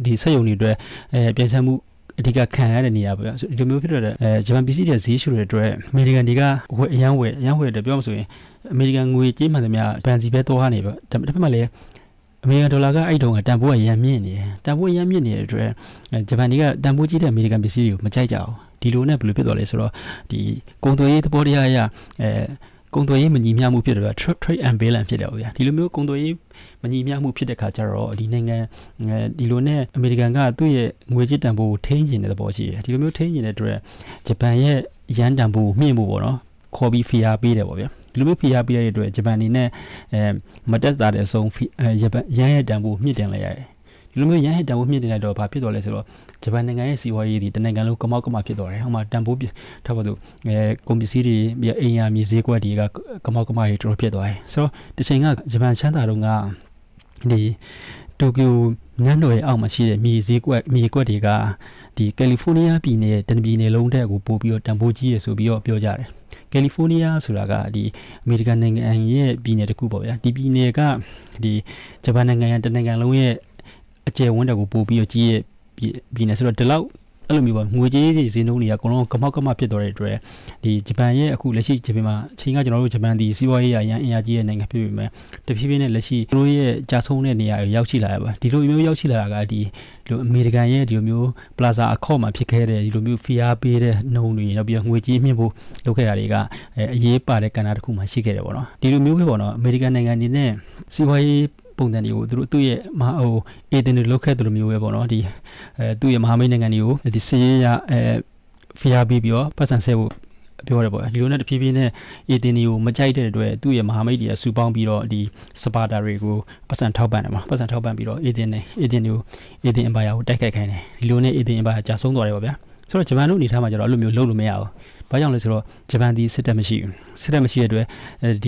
်ဒီစက်ရုံတွေအတွက်ပြန်ဆံမှုအဓိကခံရတဲ့နေရာပဲဒီလိုမျိုးဖြစ်တဲ့ဂျပန်ပစ္စည်းတွေဈေးရှိုးတဲ့အတွက်အမေရိကန်တွေကအရန်ဝယ်တယ်ပြောမှဆိုရင်အမေရိကန်ငွေကြေးမှန်သမျှဘန်စီပဲတောဟာနေပဲဒါပေမဲ့လည်းအမေရိကန်ဒေါ်လာကအဲ့တုန်းကတန်ဖိုးကရန်မြင့်နေတယ်တန်ဖိုးရန်မြင့်နေတဲ့အတွက်ဂျပန်တွေကတန်ဖိုးကြီးတဲ့အမေရိကန်ပစ္စည်းတွေကိုမကြိုက်ကြဘူးဒီလိုနဲ့ဘယ်လိုဖြစ်သွားလဲဆိုတော့ဒီကုန်သွယ်ရေးသဘောတရားအရကုန်သွယ်ရေးမညီမျှမှုဖြစ်တယ်ဗျာ trade imbalance ဖြစ်တယ်ဗျာဒီလိုမျိုးကုန်သွယ်ရေးမညီမျှမှုဖြစ်တဲ့ခါကျတော့ဒီနိုင်ငံဒီလိုနဲ့အမေရိကန်ကသူ့ရဲ့ငွေကြေးတန်ဖိုးကိုထိန်းကျင်တဲ့သဘောရှိတယ်ဒီလိုမျိုးထိန်းကျင်တဲ့အတွက်ဂျပန်ရဲ့ရန်တန်ဖိုးကိုမြင့်ဖို့ပေါ့နော်ခေါ်ပြီးဖိအားပေးတယ်ပေါ့ဗျာဒီလိုမျိုးဖိအားပေးရတဲ့အတွက်ဂျပန်အနေနဲ့မတက်တာတဲ့အဆုံးဂျပန်ရန်ရဲ့တန်ဖိုးမြင့်တင်လိုက်ရတယ်ဒီလိုမျိုးရန်ဟစ်တန်ဖိုးမြင့်တင်လိုက်တော့ဘာဖြစ်သွားလဲဆိုတော့ဂျပန်နိုင်ငံရဲ့စီးပွားရေးဒီတနိုင်ငံလုံးကမောက်ကမဖြစ်သွားတယ်ဟိုမှာတန်ဖိုးထားပါတော့ကုန်ပစ္စည်းတွေပြီးအိမ်ယာမြေဈေးကွက်တွေကကမောက်ကမတွေတော်တော်ဖြစ်သွားတယ်ဆိုတော့တစ်ချိန်ကဂျပန်ချမ်းသာတော့ကဒီတိုကျိုနန်းတော်ရဲ့အောက်မှာရှိတဲ့မြေဈေးကွက်တွေကဒီကယ်လီဖိုးနီးယားပြည်နယ်တန်ပြည်နယ်လုံးတဲ့ကိုပို့ပြီးတော့တန်ဖိုးကြီးရဆိုပြီးတော့ပြောကြတယ်ကယ်လီဖိုးနီးယားဆိုတာကဒီအမေရိကန်နိုင်ငံရဲ့ပြည်နယ်တစ်ခုပေါ့ဗျာဒီပြည်နယ်ကဒီဂျပန်နိုင်ငံရဲ့တနိုင်ငံလုံးရဲ့အကျယ်ဝန်းတဲ့ကိုပို့ပြီးတော့ကြီးရဲ့ပြည်နယ်ဆိုတော့ဒီလောက်အဲ့လိုမျိုးပါငွေကြေးတွေဈေးနှုန်းတွေကအကုန်လုံးကမောက်ကမဖြစ်သွားတဲ့အတွက်ဒီဂျပန်ရဲ့အခုလက်ရှိဂျပန်မှာအချိန်ကကျွန်တော်တို့ဂျပန်ဒီစီးပွားရေးအရန်အင်အားကြီးရဲ့နိုင်ငံဖြစ်ပေမဲ့တဖြည်းဖြည်းနဲ့လက်ရှိသူတို့ရဲ့ကြာဆုံးတဲ့နေရာကိုရောက်ရှိလာရပါဒီလိုမျိုးရောက်ရှိလာတာကဒီလိုအမေရိကန်ရဲ့ဒီလိုမျိုး Plaza Accord မှာဖြစ်ခဲ့တဲ့ဒီလိုမျိုးဖီအားပေးတဲ့နှုန်းတွေနောက်ပြီးငွေကြေးမြင့်ဖို့လုပ်ခဲ့တာတွေကအရေးပါတဲ့ကဏ္ဍတစ်ခုမှရှိခဲ့တယ်ပေါ့နော်ဒီလိုမျိုးပဲပေါ့နော်အမေရိကန်နိုင်ငံအနေနဲ့စီးပွားရေးပုံစံတွေကိုသူ့ရဲ့အေဒင်တွေလောက်ခဲ့တယ်လို့မျိုးပဲပေါ့နော်ဒီသူ့ရဲ့မဟာမိတ်နိုင်ငံတွေကိုဒီစီးရဖီအားပေးပြီးတော့ပတ်စံဆဲဖို့ပြောရတယ်ပေါ့ဒီလိုနဲ့တဖြည်းဖြည်းနဲ့အေဒင်တွေကိုမကြိုက်တဲ့အတွက်သူ့ရဲ့မဟာမိတ်တွေကစူပေါင်းပြီးတော့ဒီစပါတာတွေကိုပတ်စံထောက်ပံ့တယ်မှာပတ်စံထောက်ပံ့ပြီးတော့အေဒင်အင်ပါယာကိုတိုက်ခိုက်ခိုင်းတယ်ဒီလိုနဲ့အေဒင်အင်ပါယာကြာဆုံးသွားတယ်ပေါ့ဗျာဆိုတော့ဂျပန်တို့အနေထားမှာကျတော့အဲ့လိုမျိုးလုပ်လို့မရဘူးဘာကြောင့်လဲဆိုတော့ဂျပန်ဒီစစ်တပ်မရှိတဲ့အတွက်ဒီ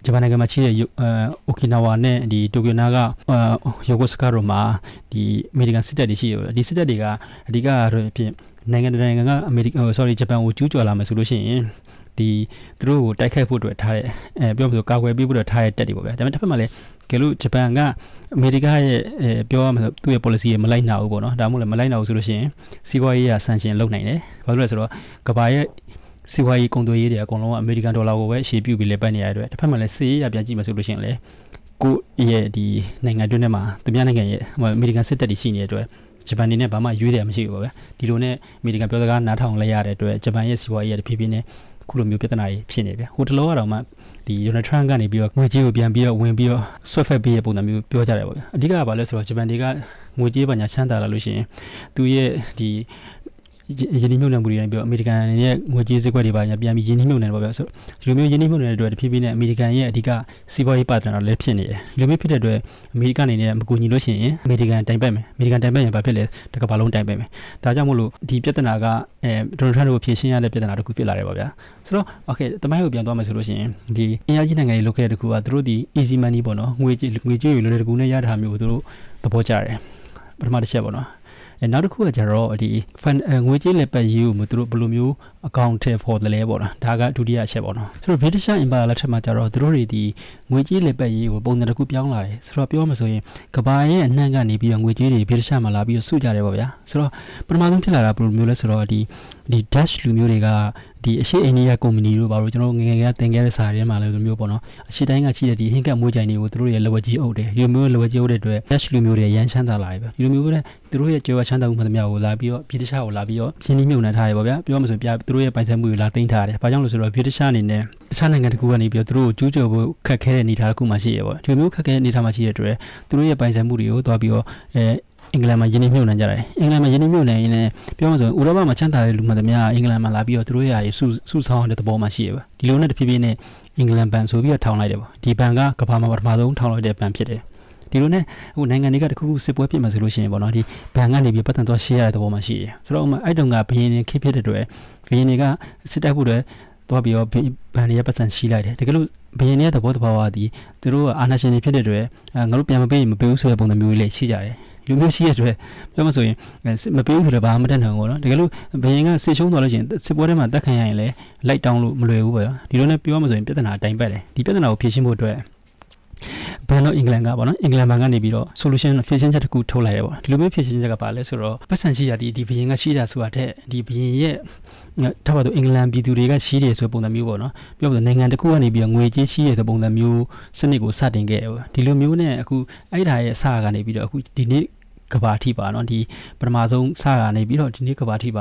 ဂျပန်နိုင်ငံမှာရှိတဲ့အိုကီနာဝါနဲ့ဒီတိုကျိုနာကယိုကိုစကာတို့မှာဒီအမေရိကန်စစ်တပ်တွေရှိတယ်ဒီစစ်တပ်တွေကအဓိကတော့ဖြစ်နိုင်ငံကအမေရိကန်ဂျပန်ကိုကျူးကျော်လာမယ်ဆိုလို့ရှိရင်ဒီသူတို့ကိုတိုက်ခိုက်ဖို့အတွက်ထားတဲ့ပြောလို့ဆိုကာကွယ်ပေးဖို့အတွက်ထားတဲ့တပ်တွေပေါ့ဗျာဒါပေမဲ့တစ်ဖက်မှာလည်းကဲလို့ဂျပန်ကအမေရိကရဲ့ပြောရမှာဆိုသူ့ရဲ့ policy ရဲ့မလိုက်နိုင်ဘူးပေါ့နော်ဒါမှမဟုတ်လည်းမလိုက်နိုင်ဘူးဆိုလို့ရှိရင်စီးပွားရေးကဆန်ရှင်လုပ်နိုင်တယ်ဘာလို့လဲဆိုတော့ကမ္ဘာရဲ့စီးပွားရေးကုန်သွယ်ရေးတွေအကုန်လုံးကအမေရိကန်ဒေါ်လာကိုပဲရှေ့ပြုပြီးလေပတ်နေရတဲ့အတွက်တစ်ဖက်မှာလည်းစီးရေးရပြန်ကြည့်မှဆိုလို့ရှိရင်လည်းကိုရဲ့ဒီနိုင်ငံတွင်းထဲမှာသူများနိုင်ငံရဲ့အမေရိကန်စစ်တပ်တွေရှိနေတဲ့အတွက်ဂျပန်နေနဲ့ဘာမှရွေးတယ်မရှိဘူးပေါ့ဗျာဒီလိုနဲ့အမေရိကန်ပြောစကားနားထောင်လဲရတဲ့အတွက်ဂျပန်ရဲ့စီးပွားရေးရတဖြည်းဖြည်းနဲ့ခုလိုမျိုးပြဿနာတွေဖြစ်နေဗျဟိုတလောကတော့မှဒီ Donald Trump ကနေပြီးတော့ငွေကြေးကိုပြန်ပြီးတော့ဝင်ပြီးတော့ဆွတ်ဖက်ပေးရပုံစံမျိုးပြောကြတယ်ပေါ့ဗျအဓိကကဘာလဲဆိုတော့ဂျပန်တွေကငွေကြေးပညာချမ်းသာလာလို့ရှိရင်သူရဲ့ဒီယင်းနှိမ့်မြုပ်နှံမှုတွေနဲ့ပြီးတော့အမေရိကန်ရဲ့ငွေကြေးစကွက်တွေပါပြန်ပြီးယင်းနှိမ့်မြုပ်နှံပေါ့ဗျဆိုဒီလိုမျိုးယင်းနှိမ့်မြုပ်နှံတဲ့အတွက်တဖြည်းဖြည်းနဲ့အမေရိကန်ရဲ့အဓိကစီးပွားရေးပါတနာလည်းဖြစ်နေတယ်ဒီလိုမျိုးဖြစ်တဲ့အတွက်အမေရိကန်အနေနဲ့မကူညီလို့ရှိရင်အမေရိကန်တိုင်ပတ်မယ်အမေရိကန်တိုင်ပတ်ရင်ဘာဖြစ်လဲတကမ္ဘာလုံးတိုင်ပတ်မယ်ဒါကြောင့်မို့လို့ဒီပြဿနာကဒေါ်နယ်ထရန့်တို့ဖြေရှင်းရတဲ့ပြဿနာတစ်ခုဖြစ်လာတယ်ပေါ့ဗျာဆိုတော့ okay တမိုင်းကိုပြန်သွားမယ်ဆိုလို့ရှိရင်ဒီအင်အားကြီးနိုင်ငံတွေလုပ်ခဲ့တဲ့တစ်ခုကသူတို့ဒီ easy money ပေါ့နော်ငွေကြေးတွေလိုတဲ့တစ်ခုနဲ့ရတဲ့ဟာမျိုးကိုသူတို့သဘောကျတယ်ပထမတစ်ချက်ပေါ့နော် နောက်တစ်ခုကကျတော့ဒီငွေကြေးလက်ပတ်ရေးကိုသူတို့ဘယ်လိုမျိုးအကောင့်ထဲပေါ်တယ်လဲပေါ့နော်ဒါကဒုတိယအချက်ပေါ့နော်ဆိုတော့ British Empire လက်ထက်မှာကျတော့သူတို့တွေဒီငွေကြေးလက်ပတ်ရေးကိုပုံစံတစ်ခုပြောင်းလာတယ်ဆိုတော့ပြောမှဆိုရင်ကဘာရဲ့အနှံ့ကနေပြီးတော့ငွေကြေးတွေ British မှာလာပြီးတော့စုကြတယ်ပေါ့ဗျာဆိုတော့ပထမဆုံးဖြစ်လာတာဘယ်လိုမျိုးလဲဆိုတော့ဒီ Dutch လူမျိုးတွေကဒီအရှိအိန္ဒိယကုမ္ပဏီတို့ဘာလို့ကျွန်တော်ငယ်ငယ်ကသင်ခဲ့တဲ့စာရင်းမှာလည်းလိုမျိုးပေါ့နော်အရှိတိုင်းကရှိတဲ့ဒီဟင်းကပ်မွေးကြိုင်တွေကိုသူတို့ရဲ့လက်ဝဲကြီးအုပ်တယ်ဒီလိုမျိုးလက်ဝဲကြီးအုပ်တဲ့အတွက် Dutch လူမျိုးတွေရမ်းချမ်းသာလာပြီပဲဒီလိုမျိုးပဲသူတို့ရဲ့ကြွယ်ဝချမ်းသာမှုမှန်သမျှကိုလာပြီးတော့ပြည်တခြားကိုလာပြီးတော့ပြင်းနှီးမြုပ်နှံထားရပါဗျာပြောမှဆိုပြသူတို့ရဲ့ပိုင်ဆိုင်မှုတွေလာသိမ်းထားတယ်ဘာကြောင့်လဲဆိုတော့ပြည်တခြားအနေနဲ့တခြားနိုင်ငံတစ်ခုကနေပြီးတော့သူတို့ကိုကျူးကျော်ဖို့ခက်ခဲတဲ့အနေအထားတစ်ခုမှရှိရပါဒီလိုမျိုးခက်ခဲတဲ့အနေအထားမှရှိတဲ့အတွက်သူတို့ရဲ့ပိုင်ဆိုင်မှုတွေကိုသွားပြီးတော့အင်္ဂလန်မှာယင်းနှိမ့်မြုပ်နှံကြတယ်အင်္ဂလန်မှာယင်းနှိမ့်မြုပ်နှံရင်းနဲ့ပြောမှဆိုဥရောပမှာချမ်းသာတဲ့လူမှန်သမျှအင်္ဂလန်မှာလာပြီးတော့သူတို့ရဲ့စုဆောင်းတဲ့သဘောမှရှိရပါဒီလိုနဲ့တဖြည်းဖြည်းနဲ့အင်္ဂလန်ဘဏ်ဆိုပြီးတော့ထောင်လိုက်တယ်ပေါ့ဒီဘဏ်ကကမ္ဘာမှာပထမဆုံးထောင်လိုက်တဲ့ဘဏ်ဖြစ်တယ်ဒီလိုနဲ့ဟိုနိုင်ငံတွေကတခုခုစစ်ပွဲဖြစ်မှဆိုလို့ရှိရင်ပေါ့နော်ဒီဘဏ်ကနေပြီးပတ်သက်သွားရှေ့ရတဲ့သဘောမှရှိတယ်ဆိုတော့အဲ့တုန်းကဘယင်းနေခေဖြစ်တဲ့အတွက်ဘယင်းတွေကစစ်တပ်ဖို့တွေသွားပြီးတော့ဘဏ်တွေပတ်စံရှိလိုက်တယ်တကယ်လို့ဘယင်းရဲ့သဘောတဘာဝသည်သူတို့အာဏာရှင်တွေဖြစ်တဲ့အတွက်ငါတို့ပြန်မပေးဘူးဆိုတဲ့ပုံစံမျိုးလေးရှိကြတယ်လူမျိုးရှိရတဲ့ပြောမှဆိုရင်မပေးဘူးဆိုတော့ဘာမှမတတ်နိုင်ဘူးပေါ့နော်တကယ်လို့ဘယင်းကစစ်ရှုံးသွားလို့ရှိရင်စစ်ပွဲထဲမှာတက်ခံရရင်လည်းလိုက်တောင်းလို့မလွယ်ဘူးပေါ့ဒီလိုနဲ့ပြောမှဆိုရင်ပြဿနာအတိုင်းပတ်တယ်ဒီပြဿနာကိုဖြေရှင်းဖို့အတွက်ဘန်တော့အင်္ဂလန်ကပေါ့နော်အင်္ဂလန်ဘန်ကနေပြီးတော့ solution ဖြေရှင်းချက်တစ်ခုထုတ်လိုက်ရပေါ့ဒီလိုမျိုးဖြေရှင်းချက်ကပါလဲဆိုတော့ပတ်စံရှိရဒီဘယင်းကရှိတာဆိုတာတဲ့ဒီဘယင်းရဲ့ထားပါတော့အင်္ဂလန်ပြည်သူတွေကရှိတယ်ဆိုပုံစံမျိုးပေါ့နော်ပြောလို့နိုင်ငံတစ်ခုကနေပြီးတော့ငွေကြေးရှိတဲ့ပုံစံမျိုးစနစ်ကိုစတင်ခဲ့ပေါ့ဒီလိုမျိုးနဲ့အခုအဲ့ဒါရဲ့အစကနေပြီးတော့အခုဒီနေ့ကဘာထိပါနော်ဒီပထမဆုံးစကနေပြီးတော့ဒီနေ့ကဘာထိပါ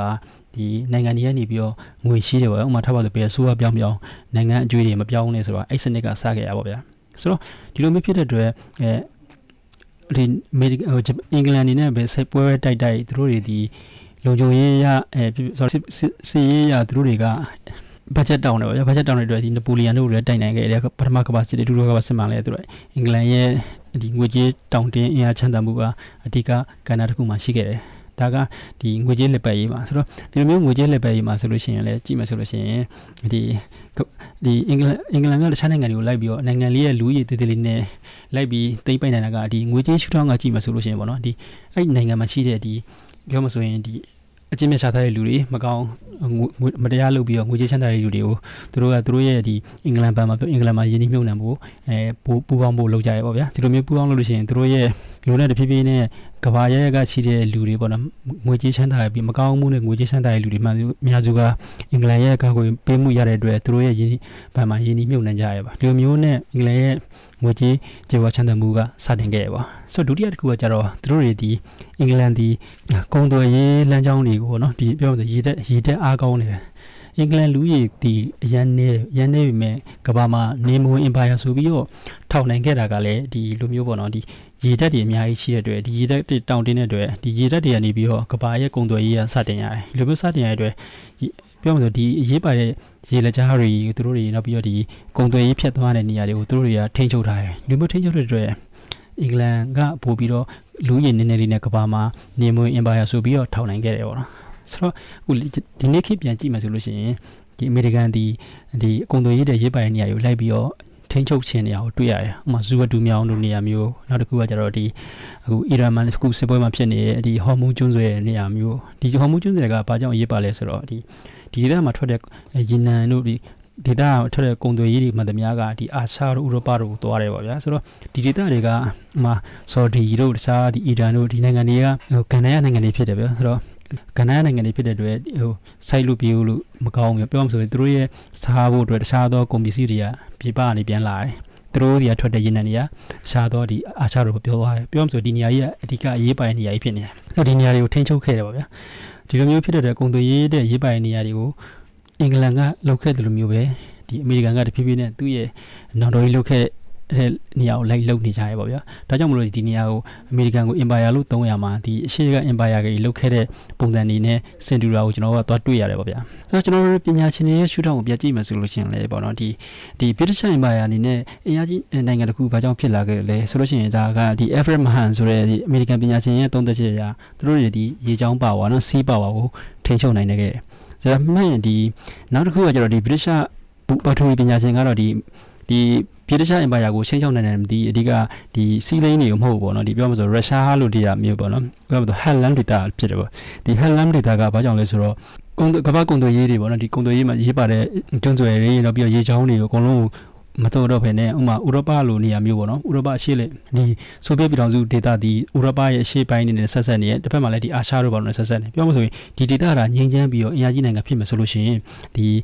ဒီနိုင်ငံတွေကနေပြီးတော့ငွေရှိတယ်ပေါ့ဥပမာထားပါလို့ဘယ်ဆိုးပြောင်းနိုင်ငံအကျွေးတွေမပြောင်းနေဆိုတော့အဲ့စနစ်ကစခဲ့ရပါဗျာဆိုတော့ဒီလိုမျိုးဖြစ်တဲ့အတွက်ဒီအင်္ဂလန်နေနဲ့ပဲစိတ်ပွဲတိုက်သူတို့တွေဒီလုံခြုံရေးရစီရေးရသူတို့တွေကဘတ်ဂျက်တောင်းတယ်ဗျာဘတ်ဂျက်တောင်းတဲ့အတွက်ဒီနပိုလီယန်တို့လည်းတိုက်နိုင်ခဲ့တယ်ပထမကမ္ဘာစစ်ဒုတိယကမ္ဘာစစ်မှလည်းသူတို့အင်္ဂလန်ရဲ့ဒီငွေကြေးတောင်းတင်းအင်အားချမ်းသာမှုကအဓိကကဏ္ဍတစ်ခုမှရှိခဲ့တယ်ဒါကဒီငွေကြေးလက်ပတ်ရေးမှာဆိုတော့ဒီလိုမျိုးငွေကြေးလက်ပတ်ရေးမှာဆိုလို့ရှိရင်လည်းကြည့်မယ်ဆိုလို့ရှိရင်ဒီအင်္ဂလန်ကတခြားနိုင်ငံတွေကိုလိုက်ပြီးတော့နိုင်ငံလေးရဲ့လူကြီးတည်တည်လေးနဲ့လိုက်ပြီးသိမ့်ပိုင်နေတာကဒီငွေကြေးရှုထောင့်ကကြည့်မယ်ဆိုလို့ရှိရင်ပေါ့နော်ဒီအဲ့နိုင်ငံမှာရှိတဲ့ဒီပြောမှဆိုရင်ဒီအချင်းမြတ်ရှားထားတဲ့လူတွေမကောင်းမတရားလုပ်ပြီးတော့ငွေကြေးချမ်းသာတဲ့လူတွေကိုသူတို့ရဲ့ဒီအင်္ဂလန်ဘဏ်မှာအင်္ဂလန်မှာယင်းနှိမ့်မြုပ်နှံဖို့ပူပေါင်းဖို့လုပ်ကြရပေါ့ဗျာဒီလိုမျိုးပူပေါင်းလုပ်လို့ရှိရင်သူတို့ရဲ့လူနဲ့တဖြည်းဖြည်းနဲ့ကဘာရဲကရှိတဲ့လူတွေပေါ့နော်ငွေကြေးချမ်းသာပြီးမကောင်းမှုနဲ့ငွေကြေးချမ်းသာတဲ့လူတွေမှအများစုကအင်္ဂလန်ရဲ့ကာကွယ်ပေးမှုရတဲ့အတွက်သူတို့ရဲ့ယင်းဘဏ်မှာယင်းနှိမ့်မြုပ်နှံကြရပါဒီလိုမျိုးနဲ့အင်္ဂလန်ရဲ့ငွေကြေးကြေဝါချမ်းသာမှုကစတင်ခဲ့ရပါဆိုတော့ဒုတိယတစ်ခုကကြတော့သူတို့တွေဒီအင်္ဂလန်ဒီကုန်သွယ်ရေးလမ်းကြောင်းတွေကိုပေါ့နော်ဒီပြောလို့ရေတက်အားကောင်းနေတယ်အင်္ဂလန်လူကြီးဒီရန်နေပြီမဲ့ကဘာမှာနေမွန်အင်ပါယာဆိုပြီးတော့ထောက်နိုင်ခဲ့တာကလည်းဒီလိုမျိုးပေါ့နော်ဒီရေတက်တွေအများကြီးရှိတဲ့အတွက်ဒီရေတက်တွေတောင်တင်းတဲ့အတွက်ဒီရေတက်တွေကနေပြီးတော့ကဘာရဲ့ကုန်သွယ်ရေးကစတင်ရတယ်ဒီလိုမျိုးစတင်ရတဲ့အတွက်ပြောမှဆိုဒီအရေးပါတဲ့ရေလက်ကြားတွေသူတို့တွေနောက်ပြီးတော့ဒီကုန်သွယ်ရေးဖြတ်သွားတဲ့နေရာတွေကိုသူတို့တွေကထိန်းချုပ်ထားတယ်ဒီလိုမျိုးထိန်းချုပ်တဲ့အတွက်အင်္ဂလန်ကပို့ပြီးတော့လူရည်နည်းနည်းလေးနဲ့ကဘာမှာနေမွန်အင်ပါယာဆိုပြီးတော့ထောက်နိုင်ခဲ့တယ်ပေါ့နော်ဆိုတော့အခုဒီနေ့ခေတ်ပြန်ကြည့်မှဆိုလို့ရှိရင်ဒီအမေရိကန်ဒီအကုန်သွယ်ရေးတဲ့ရေးပိုင်နေရာကိုလိုက်ပြီးတော့ထိန်းချုပ်ခြင်းနေရာကိုတွေ့ရတယ်ဥပမာဇူဝတူမြောင်းတို့နေရာမျိုးနောက်တစ်ခုကကျတော့ဒီအခုအီရန်မှာအခုစစ်ပွဲမှာဖြစ်နေတဲ့ဒီဟော်မုန်းကျွန်းဆွဲနေရာမျိုးဒီဟော်မုန်းကျွန်းဆွဲကဘာကြောင့်ရေးပါလဲဆိုတော့ဒီဒေသမှာထွက်တဲ့ရေနံတို့ဒီဒေသထွက်တဲ့ကုန်သွယ်ရေးတွေမှတများကဒီအာရှတို့ဥရောပတို့သွားတယ်ပေါ့ဗျာဆိုတော့ဒီဒေသတွေကဆော်ဒီတို့တခြားဒီအီရန်တို့ဒီနိုင်ငံတွေကကန်နာနိုင်ငံတွေဖြစ်တယ်ဗျာဆိုတော့ကဏ္ဍနိုင်ငံတွေဖြစ်တဲ့အတွက်စိုက်လို့ပြေလို့မကောင်းဘူးပြောမှဆိုရင်သူတို့ရဲ့စားဖို့အတွက်တခြားသောကုန်ပစ္စည်းတွေကပြပကနေပြန်လာတယ်သူတို့တွေကထွက်တဲ့ရေနံတွေကရှားသောဒီအာရှတို့ပြောသွားတယ်ပြောမှဆိုဒီနေရာကြီးကအဓိကအရေးပါတဲ့နေရာကြီးဖြစ်နေတယ်ဆိုတော့ဒီနေရာတွေကိုထိန်းချုပ်ခဲ့တယ်ပေါ့ဗျာဒီလိုမျိုးဖြစ်တဲ့ကုန်သွယ်ရေးတဲ့ရေးပါတဲ့နေရာတွေကိုအင်္ဂလန်ကလုပ်ခဲ့တယ်လို့မျိုးပဲဒီအမေရိကန်ကတဖြည်းဖြည်းနဲ့သူ့ရဲ့နောက်တော်ကြီးလုပ်ခဲ့တဲ့နေရာကိုလိုက်လုပ်နေကြရပါဗျာဒါကြောင့်မလို့ဒီနေရာကိုအမေရိကန်ကိုအင်ပါယာလို့သုံးရမှာဒီအရှေ့ကအင်ပါယာကြီးလုပ်ခဲ့တဲ့ပုံစံနေနဲ့စင်တူရာကိုကျွန်တော်ကသွားတွေ့ရတယ်ပါဗျာဆိုတော့ကျွန်တော်တို့ပညာရှင်တွေရဲ့ရှုထောင့်ကိုပြကြည့်မယ်ဆိုလို့ရှိရင်လည်းပေါ့နော်ဒီဗြိတိရှ်အင်ပါယာအနေနဲ့အင်အားကြီးနိုင်ငံတစ်ခုဘာကြောင့်ဖြစ်လာခဲ့လဲဆိုလို့ရှိရင်ဒါကဒီ Alfred Mahan ဆိုတဲ့ဒီအမေရိကန်ပညာရှင်ရဲ့သုံးသက်ချက်အရသူတို့တွေဒီရေချောင်းပါဝါနော်စီးပါဝါကိုထိန်းချုပ်နိုင်နေခဲ့တယ်ဆိုတော့မှန်ဒီနောက်တစ်ခုကကျတော့ဒီဗြိတိရှ်ပထဝီပညာရှင်ကတော့ဒီ ပြည်တခြား empire ကိုချင်းချောင်းနိုင်ဒီအဓိကဒီစီးလိန်းတွေကိုမဟုတ်ဘူးပေါ့နော်ဒီပြောမှဆိုရုရှားလို့တရားမျိုးပေါ့နော်ပြောမှဆို Headland data ဖြစ်တယ်ပေါ့ဒီ Headland data ကဘာကြောင့်လဲဆိုတော့ကမ္ဘာကုန်သွယ်ရေးတွေပေါ့နော်ဒီကုန်သွယ်ရေးမှာရေးပါတဲ့ကျွန်းဆွယ်တွေနောက်ပြီးတော့ရေချောင်းတွေကိုအကုန်လုံးမတော်တော့ဖ ೇನೆ ဥမာဥရောပလိုနေရာမျိုးပေါ့နော်ဥရောပအရှေ့လေဒီဆိုဗီယက်ပြည်ထောင်စုဒေသဒီဥရောပရဲ့အရှေ့ပိုင်းနေနဲ့ဆက်ဆက်နေရဲ့တစ်ဖက်မှာလည်းဒီအာရှတို့ပေါ့နော်ဆက်ဆက်နေပြောမှဆိုရင်ဒီဒေသကငြိမ်းချမ်းပြီးတော့အင်အားကြီးနိုင်ငံဖြစ်မယ်ဆိုလို့ရှိရင်ဒီ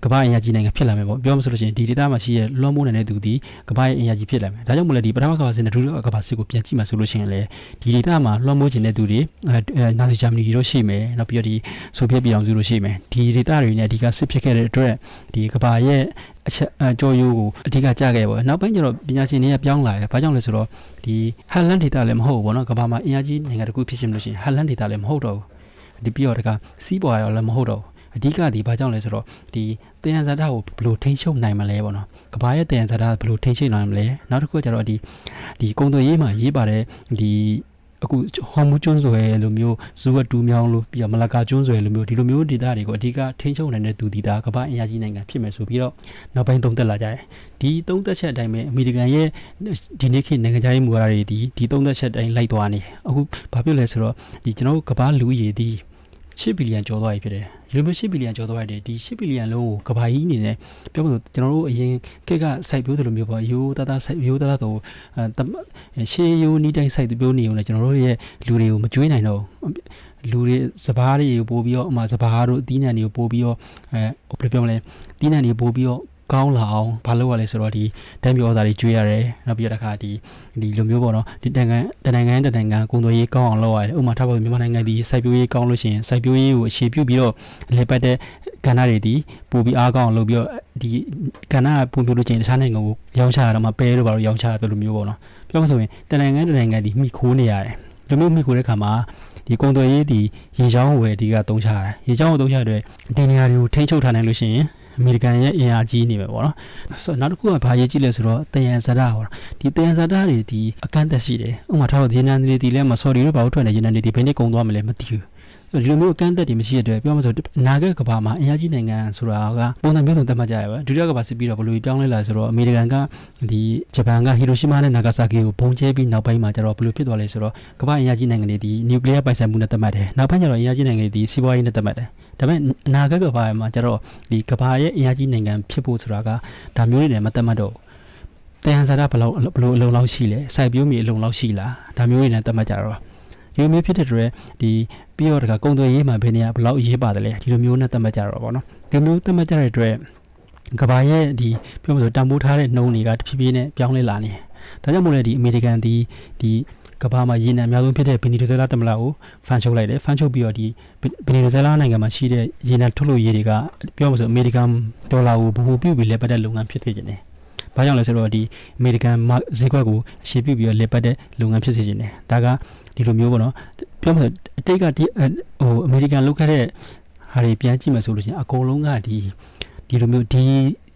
ကမ္ဘာအင်အားကြီးနိုင်ငံဖြစ်လာမယ်ပေါ့ပြောမှဆိုလို့ရှိရင်ဒီဒေသမှာရှိရဲ့လွှမ်းမိုးနေတဲ့သူဒီကမ္ဘာရဲ့အင်အားကြီးဖြစ်လာမယ်ဒါကြောင့်မို့လဲဒီပထမကမ္ဘာစစ်နဲ့ဒုတိယကမ္ဘာစစ်ကိုပြန်ကြည့်မှဆိုလို့ရှိရင်လေဒီဒေသမှာလွှမ်းမိုးခြင်းတဲ့သူတွေနာဇီဂျာမနီတို့ရှိမယ်နောက်ပြီးတော့ဒီဆိုဗီယက်ပြည်ထောင်စုတို့ရှိမယ်ဒီဒေသတွေနဲ့အဓိကစစ်ဖြစ်ခဲ့တဲ့အတွက်ဒီကမ္ဘာရဲ့အချက်ကြော်ရိုးကိုအဓိကကြားခဲ့ပေါ့နောက်ပိုင်းကျတော့ပညာရှင်တွေကပြောင်းလာတယ်ဘာကြောင့်လဲဆိုတော့ဒီ Headland data လည်းမဟုတ်ဘူးပေါ့နော်ကမ္ဘာမှာအင်အားကြီးနိုင်ငံတစ်ခုဖြစ်ရှင်လို့ရှိရင် Headland data လည်းမဟုတ်တော့ဘူးဒီပြီးတော့တကစီးပွားရောလည်းမဟုတ်တော့ဘူးအဓိကဒီဘာကြောင့်လဲဆိုတော့ဒီတယံဇာတာကိုဘယ်လိုထိန်းချုပ်နိုင်မလဲပေါ့နော်ကမ္ဘာရဲ့တယံဇာတာဘယ်လိုထိန်းချုပ်နိုင်မလဲနောက်တစ်ခုကျတော့ဒီကုန်သွယ်ရေးမှာရေးပါတဲ့ဒီအခုဟော်မူကျွန်းဆွယ်လိုမျိုးဇူဝတ်တူးမြောင်းလိုပြီးတော့မလကာကျွန်းဆွယ်လိုမျိုးဒီလိုမျိုးဒေသတွေကိုအဓိကထိန်းချုပ်နိုင်တဲ့သူဒီတာကမ္ဘာအင်အားကြီးနိုင်ငံဖြစ်မယ်ဆိုပြီးတော့နောက်ပိုင်းသုံးသက်လာကြတယ်ဒီသုံးသက်ချက်အတိုင်းပဲအမေရိကန်ရဲ့ဒီနေ့ခေတ်နိုင်ငံခြားရေးမူဝါဒတွေဒီသုံးသက်ချက်အတိုင်းလိုက်သွားနေအခုဘာဖြစ်လဲဆိုတော့ဒီကျွန်တော်တို့ကမ္ဘာလူဦးရေဒီ10 ဘီလီယံကျော်သွားပြီဖြစ်တယ်ဒီလိုမျိုး10 ဘီလီယံကျော်သွားတဲ့ဒီ10 ဘီလီယံလုံးကိုကမ္ဘာကြီးအနေနဲ့ပြောလို့ကျွန်တော်တို့အရင်ခေတ်ကစိုက်ပျိုးတယ်လို့မျိုးပေါ့ရိုးသားသားစိုက်ရိုးသားသားတော့ရှေးရိုးနီးတိုင်းစိုက်ပျိုးနေုံနဲ့ကျွန်တော်တို့ရဲ့လူတွေကိုမကြွေးနိုင်တော့လူတွေစပားတွေကိုပို့ပြီးတော့အမှစပားတို့အသီးနှံတွေကိုပို့ပြီးတော့ဘယ်လိုပြောမလဲအသီးနှံတွေပို့ပြီးတော့ကောင်းလာအောင်ဘာလုပ်ရလဲဆိုတော့ဒီတန်းပြောသားတွေကျွေးရတယ်နောက်ပြီးတော့တစ်ခါဒီလိုမျိုးပေါ့နော်ဒီနိုင်ငံကုန်သွယ်ရေးကောင်းအောင်လုပ်ရတယ်ဥပမာထားပါမြန်မာနိုင်ငံဒီစိုက်ပျိုးရေးကောင်းလို့ရှိရင်စိုက်ပျိုးရေးကိုအခြေပြုပြီးတော့လေပတ်တဲ့ကဏ္ဍတွေဒီပို့ပြီးအားကောင်းအောင်လုပ်ပြီးတော့ဒီကဏ္ဍပုံပြလို့ချင်းတခြားနိုင်ငံကိုရောင်းချရတော့မှပဲလို့ပါလို့ရောင်းချရတယ်လို့မျိုးပေါ့နော်ပြောမှဆိုရင်တနိုင်ငံဒီမိခိုးနေရတယ်ဒီမျိုးမိခိုးတဲ့ခါမှာဒီကုန်သွယ်ရေးဒီရေချောင်းဝယ်အဓိကသုံးချရတယ်ရေချောင်းကိုသုံးချရတဲ့ဒီနေရာတွေကိုထိန်းချုပ်ထားနိုင်လို့ရှိရင်အမေရိကန်ရဲ့အင်အားကြီးနေပဲပေါ့နော်ဆိုတော့နောက်တစ်ခုကဘာရေးကြည့်လဲဆိုတော့တယံဇာတာပေါ့ဒီတယံဇာတာတွေဒီအကန့်အသတ်ရှိတယ်ဥပမာထားတော့ရေနံတွေဒီလဲမဆော်ဒီတို့ဘာလို့ထွက်နေရေနံတွေဒီဘယ်နဲ့ကုန်သွားမလဲမသိဘူးဒီလိုမျိုးအကန့်အသတ်တွေမရှိတဲ့အတွက်ပြောမှဆိုနာဂတ်ကဘာမှာအင်အားကြီးနိုင်ငံဆိုတာကပုံစံမျိုးစုံသတ်မှတ်ကြရပါဒုတိယကဘာစစ်ပြီးတော့ဘယ်လိုပြောင်းလဲလာဆိုတော့အမေရိကန်ကဒီဂျပန်ကဟီရိုရှီမာနဲ့နာဂါဆာကီကိုပုံကျဲပြီးနောက်ပိုင်းမှာကျတော့ဘယ်လိုဖြစ်သွားလဲဆိုတော့ကမ္ဘာအင်အားကြီးနိုင်ငံတွေဒီနျူကလ িয়ার ပိုင်ဆိုင်မှုနဲ့သတ်မှတ်တယ်နောက်ပိုင်းကျတော့အင်အားကြီးနိုင်ငံတွေဒီစီးပွားရေးနဲ့သတ်မှတ်တယ်ဒါပေမဲ့အနာဂတ်ကဘာမှာကျတော့ဒီကမ္ဘာရဲ့အင်အားကြီးနိုင်ငံဖြစ်ဖို့ဆိုတာကဒါမျိုးတွေနဲ့မသတ်မှတ်တော့တယံဇာတာဘယ်လိုအလုံလောက်ရှိလဲစိုက်ပျိုးမြေအလုံလောက်ရှိလားဒါမျိုးတွေနဲ့သတ်မှတ်ကြတော့ဒီလိုမျိုးဖြစ်တဲ့အတွက်ဒီပြီးတော့တကကုန်သွယ်ရေးမှာဘယ်နေရာဘယ်လောက်အရေးပါတယ်လဲဒီလိုမျိုးနဲ့သတ်မှတ်ကြတော့ပေါ့နော်ဒီလိုမျိုးသတ်မှတ်ကြတဲ့အတွက်ကမ္ဘာရဲ့ဒီပြောမှဆိုတန်ဖိုးထားတဲ့နှုန်းတွေကတဖြည်းဖြည်းနဲ့ပြောင်းလဲလာနေဒါကြောင့်မို့လဲဒီအမေရိကန်ဒီကမ္ဘာမှာရေနံအများဆုံးဖြစ်တဲ့ဗင်နီဇွဲလားသမ္မတကိုဖန်ချုပ်လိုက်တယ်ဖန်ချုပ်ပြီးတော့ဒီဗင်နီဇွဲလားနိုင်ငံမှာရှိတဲ့ရေနံထုတ်လုပ်ရေးတွေကပြောမှဆိုအမေရိကန်ဒေါ်လာကိုဗဟိုပြုပြီးလက်ပတ်တဲ့လုပ်ငန်းဖြစ်နေတယ်ဘာကြောင့်လဲဆိုတော့ဒီအမေရိကန်ဈေးကွက်ကိုအခြေပြုပြီးတော့လက်ပတ်တဲ့လုပ်ငန်းဖြစ်စေခြင်းတယ်ဒါကဒီလိုမျိုးပေါ့နော်ပြောမှဆိုအတိတ်ကဒီအမေရိကန်လုပ်ခဲ့တဲ့ဟာတွေပြန်ကြည့်မှဆိုလို့ရှိရင်အကုန်လုံးကဒီလိုမျိုးဒီ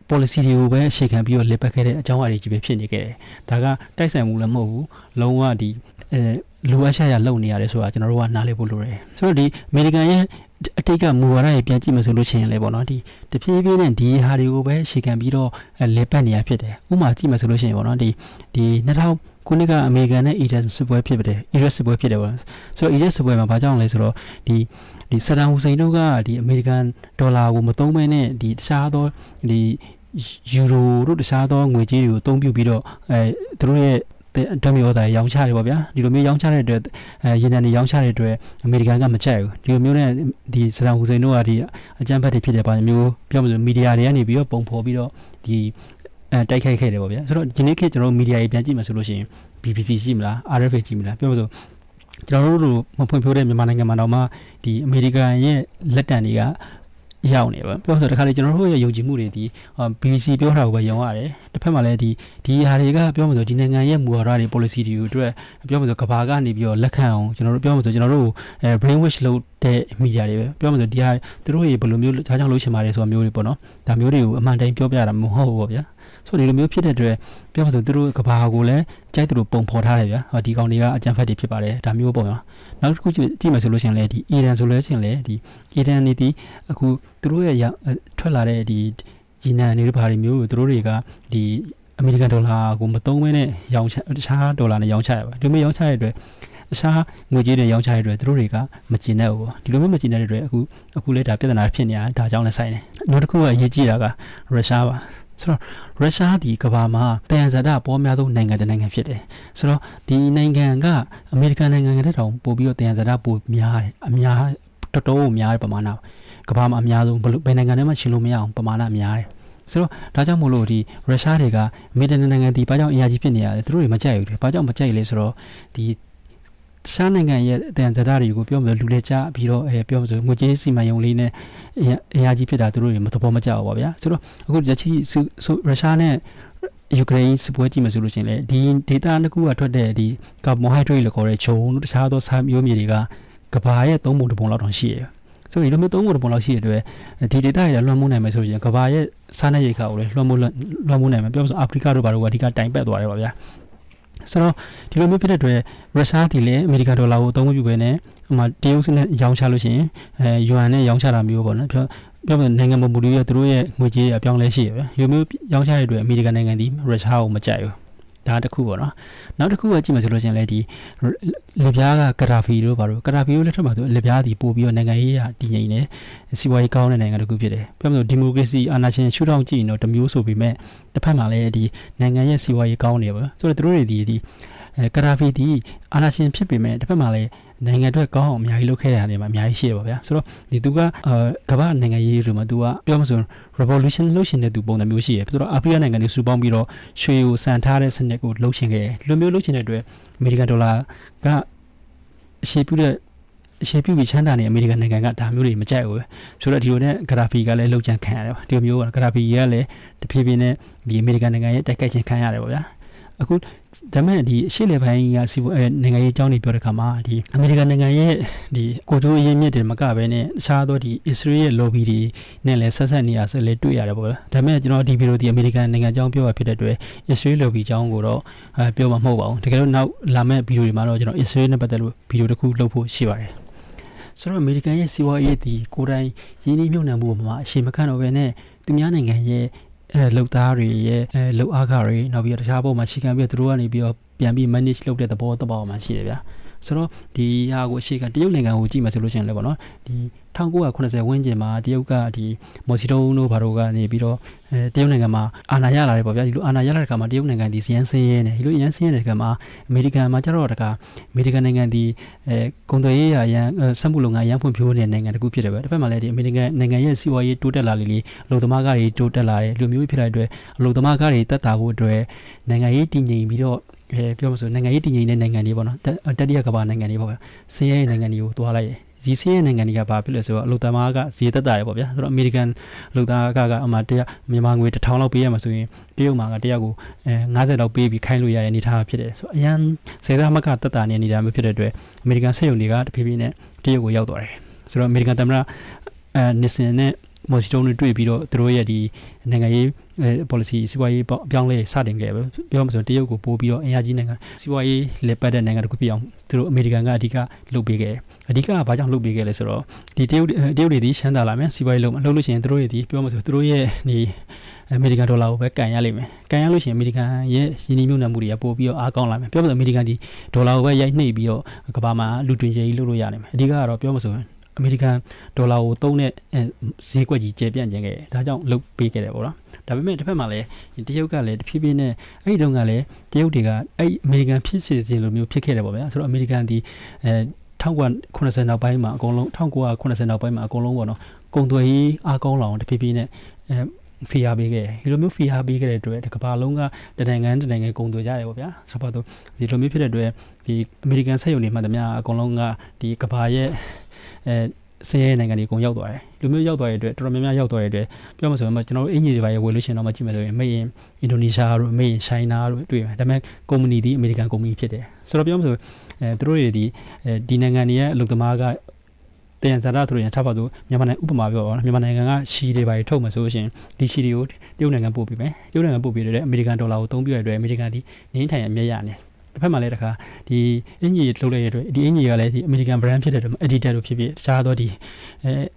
policy တွေကိုပဲအခြေခံပြီးတော့လက်ပတ်ခဲ့တဲ့အကြောင်းအရာတွေကြီးပဲဖြစ်နေခဲ့တယ်ဒါကတိုက်ဆိုင်မှုလည်းမဟုတ်ဘူးလုံးဝဒီလိုအပ်ချက်ရလုံနေရတယ်ဆိုတာကျွန်တော်တို့ကနားလည်ဖို့လိုတယ်ဆိုတော့ဒီအမေရိကန်ရဲ့အတိတ်ကမူဝါဒတွေပြန်ကြည့်မှဆိုလို့ရှိရင်လည်းပေါ့နော်ဒီတဖြည်းဖြည်းနဲ့ဒီဟာတွေကိုပဲအခြေခံပြီးတော့လက်ပတ်နေရဖြစ်တယ်ဥပမာကြည့်မှဆိုလို့ရှိရင်ပေါ့နော်ဒီ2000ခုနှစ်ကအမေရိကန်နဲ့အီရတ်စစ်ပွဲဖြစ်ပါတယ်အီရတ်စစ်ပွဲဖြစ်တယ်ပေါ့ဆိုတော့အီရတ်စစ်ပွဲမှာဘာကြောင့်လဲဆိုတော့ဒီဆဒမ်ဟူစိန်တို့ကဒီအမေရိကန်ဒေါ်လာကိုမသုံးဘဲနဲ့ဒီတခြားသောဒီယူရိုတို့တခြားသောငွေကြေးတွေကိုအသုံးပြုပြီးတော့သူတို့ရဲ့ဓာတ်မြေဩဇာရောင်းချတယ်ပေါ့ဗျာဒီလိုမျိုးရောင်းချတဲ့အတွက်ရေနံတွေရောင်းချတဲ့အတွက်အမေရိကန်ကမကြိုက်ဘူးဒီလိုမျိုးနဲ့ဒီဆဒမ်ဟူစိန်တို့ကဒီအကြမ်းဖက်တွေဖြစ်တဲ့ပါမျိုးပြောမှဆိုမီဒီယာတွေကနေပြီးတော့ပုံဖော်ပြီးတော့ဒီတိုက်ခိုက်ခဲ့တယ်ပေါ့ဗျာဆိုတော့ဒီနေ့ခေတ်ကျွန်တော်တို့မီဒီယာတွေပြန်ကြည့်မှဆိုလို့ရှိရင် BBC ရှိမလား RFA ကြည့်မလားပြောမှဆိုကျွန်တော်တို့မဖွင့်ဖြိုးတဲ့မြန်မာနိုင်ငံမှာတော့မှဒီအမေရိကန်ရဲ့လက်တံတွေကရောက်နေပါပြောဆိုတခါလေကျွန်တော်တို့ရဲ့ယုံကြည်မှုတွေဒီ BBC ပြောတာကိုပဲယုံရတယ်တစ်ဖက်မှာလည်းဒီဟာတွေကပြောမှဆိုဒီနိုင်ငံရဲ့မူဝါဒတွေ policy တွေအတွက်ပြောမှဆိုကဘာကနေပြီးတော့လက်ခံအောင်ကျွန်တော်တို့ပြောမှဆိုကျွန်တော်တို့ brainwash လုပ်တဲ့မီဒီယာတွေပဲပြောမှဆိုဒီဟာသူတို့ရေဘယ်လိုမျိုးခြားခြားလုပ်ချင်ပါတယ်ဆိုတာမျိုးတွေပေါ့နော်ဒါမျိုးတွေကိုအမှန်တိုင်းပြောပြတာမဟုတ်ဘူးပေါ့ဗျာဆိုတော့ဒီလိုမျိုးဖြစ်တဲ့အတွက်ပြောမှဆိုသူတို့ကဘာကိုလည်းကြိုက်သူတို့ပုံဖော်ထားတယ်ဗျာဒီကောင်တွေကအကြံဖက်တွေဖြစ်ပါတယ်ဒါမျိုးပေါ့ဗျာနောက်တစ်ခုကြည့်မယ်ဆိုလို့ရှိရင်လည်းဒီအီရန်ဆိုလို့ရှိရင်လည်းဒီအီရန်နေဒီအခုသူတို့ရဲ့ထွက်လာတဲ့ဒီရေနံတွေဘာတွေမျိုးသူတို့တွေကဒီ အမေရိကန်ဒေါ်လာကိုမသုံးဘဲနဲ့ရောင်းချတခြားဒေါ်လာနဲ့ရောင်းချရပါဒီလိုမျိုးရောင်းချရတဲ့အတွက်တခြားငွေကြေးတွေရောင်းချရတဲ့အတွက်သူတို့တွေကမကျင်တဲ့ဘူးပေါ့ဒီလိုမျိုးမကျင်တဲ့အတွက်အခုလေဒါပြဿနာဖြစ်နေတာဒါကြောင့်လည်းဆိုင်တယ်နောက်တစ်ခုကအရေးကြီးတာကရုရှားပါဆိုတော့ရုရှားဒီကမ္ဘာမှာတယံဇာတပေါ်များသောနိုင်ငံတစ်နိုင်ငံဖြစ်တယ်ဆိုတော့ဒီနိုင်ငံကအမေရိကန်နိုင်ငံကတည်းကပို့ပြီးတော့တယံဇာတပိုများတယ်အများတော်တော်များတဲ့ပမာဏကမ္ဘာမှာအများဆုံးဘယ်နိုင်ငံထဲမှာရှင်လို့မရအောင်ပမာဏများတယ်ဆိုတော့ဒါကြောင့်မို့လို့ဒီရုရှားတွေကအမေရိကန်နိုင်ငံဒီဘာကြောင့်အင်အားကြီးဖြစ်နေရလဲသူတို့တွေမကြိုက်ဘူးလေဘာကြောင့်မကြိုက်လဲဆိုတော့ဒီရှားနိုင်ငံရဲ့တန်ဇာတာတွေကိုပြောမလို့လူလက်ချပြီးတော့ပြောမလို့ငွေကြေးစီမံယုံလေးနဲ့အင်အားကြီးဖြစ်တာသူတို့တွေမသဘောမကျဘူးပါဗျာဆိုတော့အခုရချီရုရှားနဲ့ယူကရိန်းစစ်ပွဲကြည့်မှဆိုလို့ရှိရင်လေဒီ data တစ်ခုကထွက်တဲ့ဒီ carbohydrate လို့ခေါ်တဲ့ဂျုံတို့တခြားသောဆားမျိုးမြေတွေကကဘာရဲ့3ပုံ1ပုံလောက်တောင်ရှိရယ်ဆိုတော့ဒီလိုမျိုး3ပုံ1ပုံလောက်ရှိတဲ့အတွက်ဒီ data တွေလွှမ်းမိုးနိုင်မယ်ဆိုရင်ကဘာရဲ့စားနပ်ရိက္ခာကိုလည်းလွှမ်းမိုးနိုင်မယ်ပြောမလို့အာဖရိကတို့ဘာတို့ကအဓိကတိုင်ပတ်သွားတယ်ပါဗျာဆိုတော့ဒီလိုမျိုးဖြစ်တဲ့အတွက်ရုရှားဒီလည်းအမေရိကန်ဒေါ်လာကိုအသုံးမပြုဘဲနဲ့ဟိုမှာတရုတ်စနဲ့ရောင်းချလို့ရှိရင်ယွမ်နဲ့ရောင်းချတာမျိုးပေါ့နော်ပြောမလို့နိုင်ငံမူလူရဲ့သူတို့ရဲ့ငွေကြေးအပြောင်းလဲရှိရပဲဒီလိုမျိုးရောင်းချရတဲ့အတွက်အမေရိကန်နိုင်ငံဒီရုရှားကိုမကြိုက်ဘူးဒါတစ်ခုပေါ့နော်နောက်တစ်ခုကကြည့်မှဆိုလို့ရှိရင်လည်းဒီလက်ပြားကကရာဖီတို့ဘာလို့ကရာဖီတို့လက်ထက်မှာဆိုလက်ပြားဒီပို့ပြီးတော့နိုင်ငံရေးရာတည်ငြိမ်နေစီးပွားရေးကောင်းတဲ့နိုင်ငံတစ်ခုဖြစ်တယ်ပြောမလို့ဒီမိုကရေစီအာဏာရှင်ရှုထောင့်ကြည့်ရင်တော့တမျိုးဆိုပေမဲ့တစ်ဖက်မှာလည်းဒီနိုင်ငံရဲ့စီးပွားရေးကောင်းနေပါဆိုတော့သူတို့တွေဒီကရာဖီဒီအာဏာရှင်ဖြစ်ပေမဲ့တစ်ဖက်မှာလည်းနိုင်ငံအတွက်ကောင်းအောင်အများကြီးလုပ်ခဲ့ရတယ်မှာအများကြီးရှိရပါဗျာဆိုတော့ဒီသူကကမ္ဘာနိုင်ငံရေးတွေမှာသူကပြောမှဆို revolution လုပ်ရှင်တဲ့သူပုံစံမျိုးရှိရပြီးတော့အာဖရိကနိုင်ငံတွေစုပေါင်းပြီးတော့ရွှေကိုစံထားတဲ့စနစ်ကိုလုပ်ရှင်ခဲ့တယ်ဒီလိုမျိုးလုပ်ရှင်တဲ့အတွက်အမေရိကန်ဒေါ်လာကအရှေ့ပြုပြီးချမ်းသာနေအမေရိကန်နိုင်ငံကဒါမျိုးတွေမကြိုက်ဘူးဆိုတော့ဒီလိုနဲ့ဂရာဖီကလည်းလောက်ချန်ခံရတယ်ပါဒီလိုမျိုးကဂရာဖီကလည်းတဖြည်းဖြည်းနဲ့ဒီအမေရိကန်နိုင်ငံရဲ့တိုက်ခိုက်ခြင်းခံရတယ်ပါဗျာအခုဒါမဲ့ဒီအရှေ့လေပိုင်းကစီနိုင်ငံရေးအကြောင်းတွေပြောတဲ့ခါမှာဒီအမေရိကန်နိုင်ငံရဲ့ဒီကိုတိုးအရင်းမြစ်တွေမကဘဲနဲ့တခြားသောဒီ Israel ရဲ့ lobby တွေနဲ့လည်းဆက်ဆက်နေရဆိုလည်းတွေ့ရတယ်ပေါ့ဗျာဒါမဲ့ကျွန်တော်ဒီဗီဒီယိုဒီအမေရိကန်နိုင်ငံအကြောင်းပြောရဖြစ်တဲ့အတွက် Israel lobby အကြောင်းကိုတော့ပြောမှာမဟုတ်ပါဘူးတကယ်လို့နောက်လာမဲ့ဗီဒီယိုတွေမှာတော့ကျွန်တော် Israel နဲ့ပတ်သက်လို့ဗီဒီယိုတစ်ခုလုပ်ဖို့ရှိပါတယ်ဆိုတော့အမေရိကန်ရဲ့စီးပွားရေးဒီကိုယ်တိုင်ရင်းနှီးမြှုပ်နှံမှုမှာအရှိမခန့်တော့ဘဲနဲ့သူများနိုင်ငံရဲ့လုပ်သားတွေရဲ့လုပ်အားခတွေနောက်ပြီးတော့တခြားပုံမှာရှေ့ခံပြီးသူတို့ကနေပြီးတော့ပြန်ပြီး manage လုပ်တဲ့သဘောမှရှိတယ်ဗျာဆိုတော့ဒီဟာကိုအရှိကတရုတ်နိုင်ငံကိုကြည့်မှဆိုလို့ရှိရင်လည်းပေါ့နော်ဒီ1980ဝန်းကျင်မှာတရုတ်ကဒီမော်စီတုံးတို့ဘာတို့ကနေပြီးတော့တရုတ်နိုင်ငံမှာအာဏာရလာတယ်ပေါ့ဗျာဒီလိုအာဏာရလာတဲ့ခါမှာတရုတ်နိုင်ငံဒီစရန်စင်းရဲနေဒီလိုရန်စင်းရဲတဲ့ခါမှာအမေရိကန်မှာကျတော့တကအမေရိကန်နိုင်ငံဒီကုန်သွယ်ရေးရန်စက်မှုလုပ်ငန်းရန်ဖွံ့ဖြိုးနေတဲ့နိုင်ငံတစ်ခုဖြစ်တယ်ပဲတစ်ဖက်မှာလည်းဒီအမေရိကန်နိုင်ငံရဲ့စီးပွားရေးတိုးတက်လာလေအလုပ်သမားကားတွေတိုးတက်လာတယ်လူမျိုးဖြစ်တဲ့အတွက်အလုပ်သမားကားတွေတက်တာဖို့အတွက်နိုင်ငံရေးတည်ငြိမ်ပြီးတော့ပြောမလို့နိုင်ငံရေးတည်ငြိမ်တဲ့နိုင်ငံတွေပေါ့နော်တတိယကမ္ဘာနိုင်ငံတွေပေါ့ဗျာစင်းရဲနိုင်ငံတွေကိုတွားလိုက်ဒီစင်းရဲနိုင်ငံတွေကဘာဖြစ်လဲဆိုတော့အလုပ်သမားကဈေးသက်သာတယ်ပေါ့ဗျာဆိုတော့အမေရိကန်အလုပ်သားကအမှမြန်မာငွေ1000လောက်ပေးရမှာဆိုရင်တရုတ်မှာကတယောက်ကို50လောက်ပေးပြီးခိုင်းလို့ရတဲ့အနေအထားဖြစ်တယ်ဆိုတော့အရန်စေတမကသက်သာနေနေတာမျိုးဖြစ်တဲ့အတွက်အမေရိကန်စက်ရုံတွေကတဖြည်းဖြည်းနဲ့တရုတ်ကိုရောက်သွားတယ်ဆိုတော့အမေရိကန်သမ္မတနစ်ဆန်နဲ့မော်စီတုံးတွေတွေ့ပြီးတော့သူတို့ရဲ့ဒီနိုင်ငံရေးpolicy စီးပွားရေးအပြောင်းလဲစတင်ခဲ့ပဲပြောမှဆိုတရုတ်ကိုပို့ပြီးတော့အင်အားကြီးနိုင်ငံစီးပွားရေးလက်ပတ်တဲ့နိုင်ငံတစ်ခုဖြစ်အောင်သူတို့အမေရိကန်ကအဓိကလုပ်ပေးခဲ့အဓိကကဘာကြောင့်လုပ်ပေးခဲ့လဲဆိုတော့ဒီတရုတ်တွေဒီရှမ်းသာလာမယ်စီးပွားရေးလုပ်လို့ရှိရင်သူတို့ရဲ့ဒီပြောမှဆိုသူတို့ရဲ့ဒီအမေရိကန်ဒေါ်လာကိုပဲကန်ရလိမ့်မယ်ကန်ရလို့ရှိရင်အမေရိကန်ရဲ့ရင်းနှီးမြှုပ်နှံမှုတွေကပို့ပြီးတော့အားကောင်းလာမယ်ပြောမှဆိုအမေရိကန်ဒီဒေါ်လာကိုပဲရိုက်နှိပ်ပြီးတော့ကမ္ဘာမှာလူတွင်ကျယ်ကြီးလုပ်လို့ရနိုင်မယ်အဓိကကတော့ပြောမှဆိုအမေရိကန်ဒေါ်လာကိုသုံးတဲ့ဈေးကွက်ကြီးကျယ်ပြန့်ခြင်းခဲ့တယ်ဒါကြောင့်လုပ်ပေးခဲ့တယ်ပေါ့နော်ဒါပေမဲ့တစ်ဖက်မှာလည်းတရုတ်ကလည်းတဖြည်းဖြည်းနဲ့အဲ့ဒီတုန်းကလည်းတရုတ်တွေကအဲ့အမေရိကန်ဖြစ်စေခြင်းလိုမျိုးဖြစ်ခဲ့တယ်ပေါ့ဗျာဆိုတော့အမေရိကန်ဒီ1980နောက်ပိုင်းမှာအကုန်လုံး1990နောက်ပိုင်းမှာအကုန်လုံးပေါ့နော်ကုန်သွယ်ရေးအားကောင်းလာအောင်တဖြည်းဖြည်းနဲ့ဖီယာပေးခဲ့ဒီလိုမျိုးဖီယာပေးခဲ့တဲ့အတွက်ကမ္ဘာလုံးကတနိုင်ငံကုန်သွယ်ကြတယ်ပေါ့ဗျာဆိုတော့ဒီလိုမျိုးဖြစ်တဲ့အတွက်ဒီအမေရိကန်စက်ရုံတွေမှတည်းများအကုန်လုံးကဒီကမ္ဘာရဲ့စင်းရဲနိုင်ငံတွေအကုန်ရောက်သွားတယ်လူမျိုးရောက်သွားတဲ့အတွက်တော်တော်များများရောက်သွားတဲ့အတွက်ပြောမှဆိုရင်ကျွန်တော်တို့အင်ဂျင်တွေပါဝယ်လို့ရှိရင်တော့မှကြည့်မယ်ဆိုရင်မေးရင်အင်ဒိုနီးရှားတို့မေးရင်ရှိုင်းနာတို့တွေ့မယ်ဒါပေမဲ့ကုမ္ပဏီဒီအမေရိကန်ကုမ္ပဏီဖြစ်တယ်ဆိုတော့ပြောမှဆိုသူတို့တွေဒီနိုင်ငံတွေရဲ့အလုပ်သမားကတယံဇာတသူတွေထားပါဆိုမြန်မာနိုင်ငံဥပမာပြောပါတော့မြန်မာနိုင်ငံကရှီတွေပါထုတ်မယ်ဆိုလို့ရှိရင်ဒီရှီတွေကိုတရုတ်နိုင်ငံပို့ပြီးမယ်တရုတ်နိုင်ငံပို့ပြီးတဲ့အမေရိကန်ဒေါ်လာကိုသုံးပြရတဲ့အမေရိကန်ဒီနင်းထိုင်အမြတ်ရနေ တစ်ဖက်မှာလည်းတခါဒီအင်ဂျီလှုပ်လိုက်ရတဲ့ဒီအင်ဂျီကလည်းဒီ American brand ဖြစ်တဲ့ editor လို့ဖြစ်ဖြစ်တခြားသောဒီ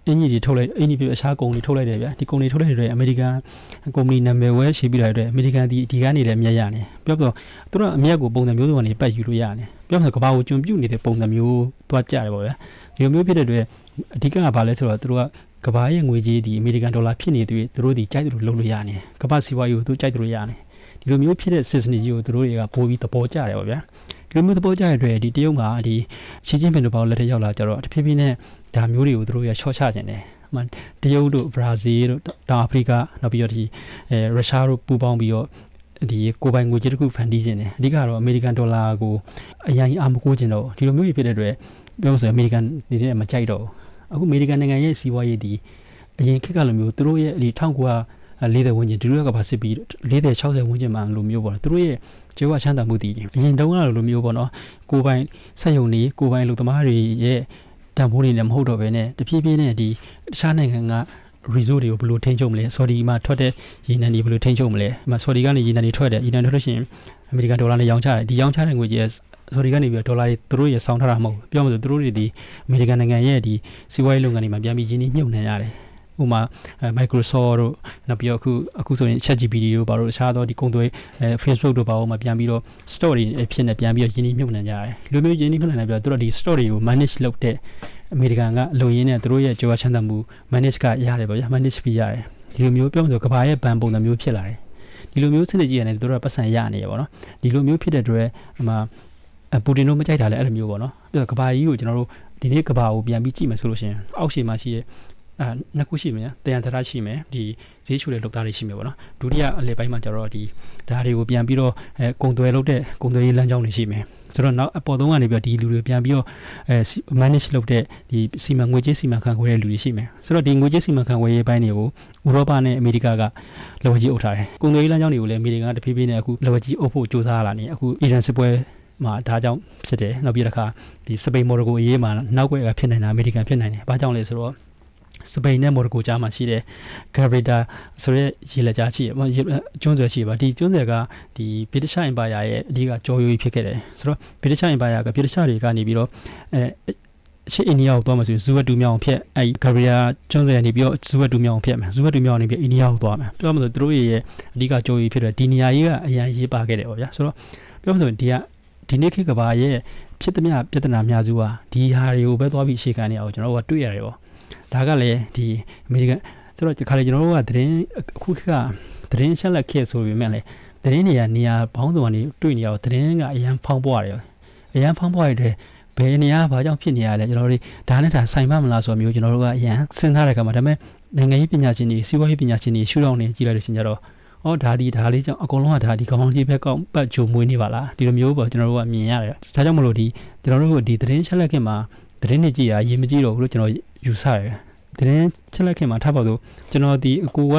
အင်ဂျီတွေထုတ်လိုက်အင်ဂျီပြအခြားကုမ္ပဏီထုတ်လိုက်တယ်ဗျာဒီကုမ္ပဏီထုတ်လိုက်တဲ့ American ကုမ္ပဏီနာမည်ဝဲရှိပြီးလာတဲ့ American ဒီကနေလည်းအမြတ်ရနေပြောတော့သူတို့အမြတ်ကိုပုံစံမျိုးစုံကနေပတ်ယူလို့ရတယ်ပြောဆိုကဘာကိုကျွံပြုတ်နေတဲ့ပုံစံမျိုးသွားကြတယ်ပေါ့ဗျာဒီလိုမျိုးဖြစ်တဲ့အတွက်အဓိကကဘာလဲဆိုတော့သူတို့ကကဘာရဲ့ငွေကြေးဒီ American dollar ဖြစ်နေသူတို့ဒီကြိုက်တယ်လို့လုပ်လို့ရတယ်ကဘာစီဝါယူသူကြိုက်တယ်လို့ရတယ်ဒီလိုမျိုးဖြစ်တဲ့ system ကြီးကိုသူတို့တွေကပို့ပြီးသဘောကျတယ်ပေါ့ဗျာဒီလိုမျိုးသဘောကျတဲ့အတွက်ဒီတရုတ်မှာဒီရှီကျင်းပင်တို့ဘာလို့လက်ထက်ရောက်လာကြတော့တဖြည်းဖြည်းနဲ့ဒါမျိုးတွေကိုသူတို့ရချော့ချခြင်းတယ်တရုတ်တို့ဘရာဇီးတို့တောင်အာဖရိကနောက်ပြီးတော့ဒီရုရှားတို့ပူးပေါင်းပြီးတော့ဒီကိုပိုင်ငွေကြေးတစ်ခုဖန်တီးခြင်းတယ်အဓိကတော့ American dollar ကိုအရင်အမကိုးခြင်းတော့ဒီလိုမျိုးဖြစ်တဲ့အတွက်ပြောလို့ဆိုရင် American နေနဲ့မကြိုက်တော့အခု American နိုင်ငံရဲ့စီးပွားရေးဒီအရင်ခေတ်ကလိုမျိုးသူတို့ရဲ့ဒီ1940ဝန်းကျင်ဒီလိုကဘာစစ်ပြီး40 60ဝန်းကျင်မှာလိုမျိုးပေါ့သူတို့ရဲ့ကျေဝချမ်းသာမှုတည်အရင်တုန်းကလိုမျိုးပေါ့နော်ကိုပိုင်ဆက်ယုံတွေကိုပိုင်လူသမားတွေရဲ့တန်ဖိုးတွေနဲ့မဟုတ်တော့ဘဲနဲ့တဖြည်းဖြည်းနဲ့ဒီတခြားနိုင်ငံက resort တွေကိုဘယ်လိုထိန်းချုပ်မလဲ Saudi မှာထွက်တဲ့ရေနံတွေဘယ်လိုထိန်းချုပ်မလဲအမှ Saudi ကနေရေနံတွေထွက်တယ်ရေနံထွက်လို့ရှိရင် American dollar နဲ့ရောင်းချတယ်ဒီရောင်းချတဲ့ငွေကြီး Saudi ကနေပြီးဒေါ်လာတွေသူတို့ရဆောင်းထားတာမဟုတ်ပြောမှဆိုသူတို့တွေဒီ American နိုင်ငံရဲ့ဒီစီးပွားရေးလုပ်ငန်းတွေမှာပြန်ပြီးရင်းနှီးမြှုပ်နှံရတယ်ဥမာ Microsoft တို့နောက်ပြီးတော့အခုဆိုရင် ChatGPT တို့ဘာလို့တခြားသောဒီကုန်သွယ်Facebook တို့ဘာလို့မှပြန်ပြီးတော့ store တွေဖြစ်နေပြန်ပြီးတော့ရင်းနှီးမြှုပ်နှံကြရတယ်လူမျိုးရင်းနှီးမြှုပ်နှံနေပြီးတော့သူတို့ဒီ store တွေကို manage လုပ်တဲ့အမေရိကန်ကလုံရင်းနဲ့သူတို့ရဲ့ကြိုးဝါချမ်းသာမှု manage ကရတယ်ပေါ့ဗျာ manage ပြီးရတယ်ဒီလိုမျိုးပြောမှဆိုကဘာရဲ့ဘဏ်ပုံစံမျိုးဖြစ်လာတယ်ဒီလိုမျိုးစနစ်ကြီးရတယ်သူတို့ကပတ်စံရနေရပေါ့နော်ဒီလိုမျိုးဖြစ်တဲ့အတွက်ပူတင်တို့မကြိုက်တာလည်းအဲ့လိုမျိုးပေါ့နော်ပြီးတော့ကဘာကြီးကိုကျွန်တော်တို့ဒီနေ့ကဘာကိုပြန်ပြီးကြည့်မယ်ဆိုလို့ရှိရင်အောက်ရှေ့မှာရှိရဲ့နှစ်ခုရှိမယ်တယံသရရှိမယ်ဒီဈေးချိုတဲ့လုပ်သားတွေရှိမယ်ပေါ့နော်ဒုတိယအလယ်ပိုင်းမှာကျတော့ဒီဒါတွေကိုပြန်ပြီးတော့ကုံသွဲလုပ်တဲ့ကုံသွဲရေးလမ်းကြောင်းတွေရှိမယ်ဆိုတော့နောက်အပေါ်သုံးကနေပြီးတော့ဒီလူတွေပြန်ပြီးတော့ manage လုပ်တဲ့ဒီစီမံငွေကြေးစီမံခန့်ခွဲတဲ့လူတွေရှိမယ်ဆိုတော့ဒီငွေကြေးစီမံခန့်ခွဲရေးပိုင်းတွေကိုဥရောပနဲ့အမေရိကကလက်ဝါးကြီးအုပ်ထားတယ်ကုံသွဲရေးလမ်းကြောင်းတွေကိုလည်းအမေရိကန်ကတဖြည်းဖြည်းနဲ့အခုလက်ဝါးကြီးအုပ်ဖို့ကြိုးစားလာနေအခုအီရန်စစ်ပွဲမှာဒါကြောင့်ဖြစ်တယ်နောက်ပြီးတော့ဒီစပိန်မော်ရိုကိုအရေးမှာနောက်ွယ်ကဖြစ်နေတာအမေရိကန်ဖြစ်နိုင်တယ်ဘာကြောင့်လဲဆိုတော့စပိန်နဲ့မော်ရိုကိုကြားမှာရှိတဲ့ Gabrida ဆိုတဲ့ရေလက်ကြားရှိကျွန်းဆွယ်ရှိပါဒီကျွန်းဆွယ်ကဒီဗြိတိရှအင်ပါယာရဲ့အဓိကကြော်ရွေးဖြစ်ခဲ့တယ်ဆိုတော့ဗြိတိရှအင်ပါယာကဗြိတိရှတွေကနေပြီးတော့ရှေ့အိန္ဒိယကိုသွားမှာဆိုရင်ဇူဝတ်တူမြောင်ဖြတ်အဲ့ Gabrida ကျွန်းဆွယ်ကနေပြီးတော့ဇူဝတ်တူမြောင်ဖြတ်မယ်ဇူဝတ်တူမြောင်နေပြီးအိန္ဒိယကိုသွားမယ်ပြောမှဆိုသူတို့ရဲ့အဓိကကြော်ရွေးဖြစ်တဲ့ဒီနေရာကြီးကအရန်ရေးပါခဲ့တယ်ပေါ့ဗျာဆိုတော့ပြောမှဆိုဒီနေ့ခေတ်ကဘာရဲ့ဖြစ်သမျှပြဿနာအများစုကဒီဟာတွေကိုပဲသွားပြီးရှေ့ကန်နေအောင်ကျွန်တော်တို့ကတွေ့ရတယ်ပေါ့ဒါကလည်းဒီအမေရိကန်ဆိုတော့ဒီခါလေကျွန်တော်တို့ကသတင်းအခုခေတ်ကသတင်းချက်လက်ခေတ်ဆိုပေမဲ့လည်းသတင်းတွေကနေရာဘောင်းစုံကနေတွေ့နေရတော့သတင်းကအရန်ဖောင်းပွားတယ်အရန်ဖောင်းပွားရတဲ့ဘယ်နေရာဘာကြောင့်ဖြစ်နေရလဲကျွန်တော်တို့ဒါနဲ့ဒါဆိုင်မမလားဆိုမျိုးကျွန်တော်တို့ကအရန်စဉ်းစားတဲ့အခါမှာဒါပေမဲ့နိုင်ငံရေးပညာရှင်တွေစီးပွားရေးပညာရှင်တွေရှုထောင့်နေကြည့်လိုက်လို့ရှိရင်ကြတော့ဒါလေးကြောင့်အကုန်လုံးကဒါဒီကောင်းကောင်းကြီးပဲကောက်ပတ်ကြုံမွေးနေပါလားဒီလိုမျိုးပေါ့ကျွန်တော်တို့ကမြင်ရတယ်ဒါကြောင့်မလို့ကျွန်တော်တို့ဒီသတင်းချက်လက်ခင်မှာသတင်းတွေကြည့်တာရေးမကြည့်တော့ဘူးလို့ကျွန်တော်ယူဆရတယ်သတင်းချက်လက်ခင်မှာထားပါတော့ကျွန်တော်ဒီအကူက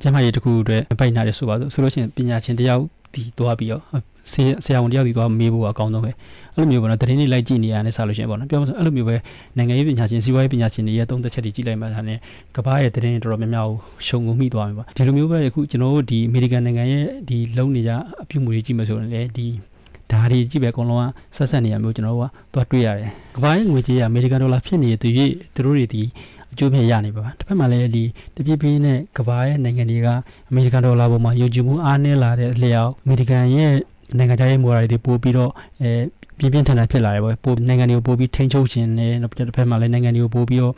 ကျမ်းမာရေးတစ်ခုအတွက်ပိုက်နာတယ်ဆိုပါဆိုလို့ရှိရင်ပညာရှင်တယောက်ဒီသွားပြီးတော့ဆရာဝန်တယောက်ဒီသွားမေးဖို့အကောင်းဆုံးပဲအဲ့လိုမျိုးပေါ့နော်သတင်းတွေလိုက်ကြည့်နေရတယ်ဆိုလို့ရှိရင်ပေါ့နော်ပြောမှဆိုအဲ့လိုမျိုးပဲနိုင်ငံရေးပညာရှင်စီးပွားရေးပညာရှင်တွေရဲ့သုံးသက်ချက်တွေကြည့်လိုက်မှဒါနဲ့ကမ္ဘာရဲ့သတင်းတော်တော်များများကိုရှုံငုံမိသွားမှာပါဒီလိုမျိုးပဲအခုကျွန်တော်တို့ဒီအမေရိကန်နိုင်ငံရဲ့ဒီလုံနေကြအပြုမှုတွေကြည့်မှဆိုရင်လေဒီဒါတွေကြည့်ပဲအကုန်လုံးကဆက်နေရမျိုးကျွန်တော်တို့ကသွားတွေ့ရတယ်ကမ္ဘာရဲ့ငွေကြေးကအမေရိကန်ဒေါ်လာဖြစ်နေတဲ့သူတို့တွေဒီအကျိုးဖြစ်ရနေပါပါတစ်ဖက်မှာလည်းဒီတပြည့်ပြည့်နဲ့ကမ္ဘာရဲ့နိုင်ငံတွေကအမေရိကန်ဒေါ်လာပေါ်မှာယုံကြည်မှုအားနည်းလာတဲ့အလျောက်အမေရိကန်ရဲ့နိုင်ငံခြားရေးမူဝါဒတွေပို့ပြီးတော့ပြင်းပြင်းထန်ထန်ဖြစ်လာတယ်ပေါ့ပို့နိုင်ငံတွေကိုပို့ပြီးထိန်းချုပ်ခြင်းနဲ့နောက်တစ်ဖက်မှာလည်းနိုင်ငံတွေကိုပို့ပြီးတော့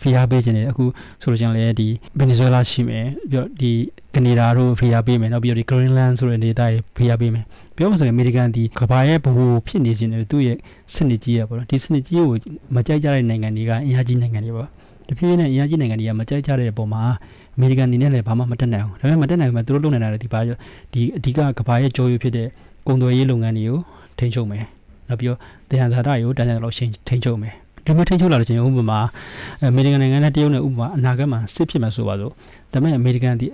ဖိအားပေးခြင်းနဲ့အခုဆိုလို့ချင်းလည်းဒီဗင်နီဇွဲလားရှိမယ်ပြီးတော့ဒီကနေဒါတို့ဖိအားပေးမယ်နောက်ပြီးတော့ဒီ Greenland ဆိုတဲ့ဒေသတွေဖိအားပေးမယ်ပြောမှဆိုရင်အမေရိကန်ဒီကမ္ဘာရဲ့ဘဝဖြစ်နေခြင်းတွေသူ့ရဲ့စနစ်ကြီးရပေါ့နော်ဒီစနစ်ကြီးကိုမကြိုက်ကြတဲ့နိုင်ငံတွေကအင်အားကြီးနိုင်ငံတွေပေါ့တဖြည်းဖြည်းနဲ့အင်အားကြီးနိုင်ငံတွေကမကြိုက်ကြတဲ့ပုံမှာအမေရိကန်အနေနဲ့လည်းဘာမှမတက်နိုင်ဘူးဒါပေမဲ့မတက်နိုင်ဘူးမှာသူတို့လုပ်နေတာဒီအဓိကကမ္ဘာရဲ့ကြော်ရွေးဖြစ်တဲ့ကုန်သွယ်ရေးလုပ်ငန်းတွေကိုထိန်းချုပ်မယ်နောက်ပြီးတော့တရားသာတာတွေကိုတန်းတန်းလောက်ထိန်းချုပ်မယ်ဒီမျိုးထိန်းချုပ်လာတဲ့ချိန်ဥပမာအမေရိကန်နိုင်ငံနဲ့တရုတ်နဲ့ဥပမာအနာဂတ်မှာစစ်ဖြစ်မှာဆိုပါစို့ဒါပေမဲ့အမေရိကန်ဒီ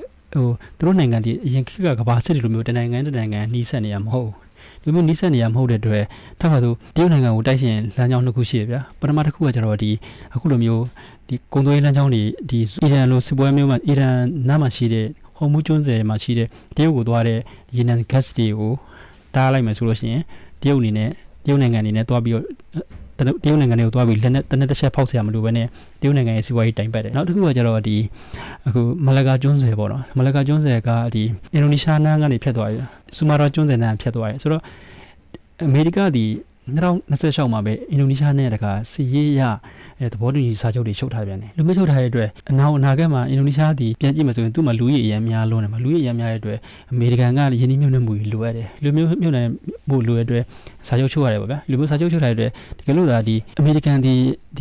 သူတို့နိုင်ငံဒီအရင်ခေတ်ကကမ္ဘာစစ်တွေလိုမျိုးတနိုင်ငံနှီးဆက်နေရမဟုတ်ဒီမျိုးနှီးဆက်နေရမဟုတ်တဲ့အတွက်ထားပါစို့တရုတ်နိုင်ငံကိုတိုက်ရှင်လမ်းကြောင်းတစ်ခုရှိရဗျာပထမတစ်ခုကကျတော့ဒီအခုလိုမျိုးဒီကုန်သွယ်ရေးလမ်းကြောင်းတွေဒီအီရန်လိုစစ်ပွဲမျိုးမှာအီရန်နားမှာရှိတဲ့ဟော်မူကျွန်းဆယ်မှာရှိတဲ့တရုတ်ကိုသွားတဲ့ရေနံ gas တွေကိုတားလိုက်မယ်ဆိုလို့ရှိရင် တရုတ်အနေနဲ့တရုတ်နိုင်ငံအနေနဲ့တွားပြီးတော့တရုတ်နိုင်ငံတွေကိုတွားပြီးလက်နဲ့တနက်တစ်ချက်ဖောက်ဆရာမလိုပဲနဲ့တရုတ်နိုင်ငံရဲ့စီးပွားရေးတိုင်ပတ်တယ်နောက်တစ်ခုကကျတော့ဒီအခုမလကာကျွန်းဆယ်ပေါ့နော်မလကာကျွန်းဆယ်ကဒီအင်ဒိုနီးရှားနားကနေဖြတ်သွားတယ်ဆူမာရာကျွန်းဆယ်နားဖြတ်သွားတယ်ဆိုတော့အမေရိကဒီ2026မှာပဲအင်ဒိုနီးရှားနဲ့တခါစီရေးရသဘောတူညီစာချုပ်တွေချုပ်ထားပြန်တယ်လူမျိုးချုပ်ထားတဲ့အတွက်အနာဂတ်မှာအင်ဒိုနီးရှားဒီပြန်ကြည့်မှဆိုရင်သူ့မှာလူကြီးအများများလုံးတယ်မှာလူကြီးအများများတဲ့အတွက်အမေရိကန်ကယင်းနှိမ့်နှံမှုလိုရတယ်လူမျိုးမြုပ်နှံမှုလိုတဲ့အတွက်စာချုပ်ချုပ်ရတယ်ပေါ့ဗျာလူမျိုးစာချုပ်ချုပ်ထားတဲ့အတွက်တကယ်လို့ဒါဒီအမေရိကန်ဒ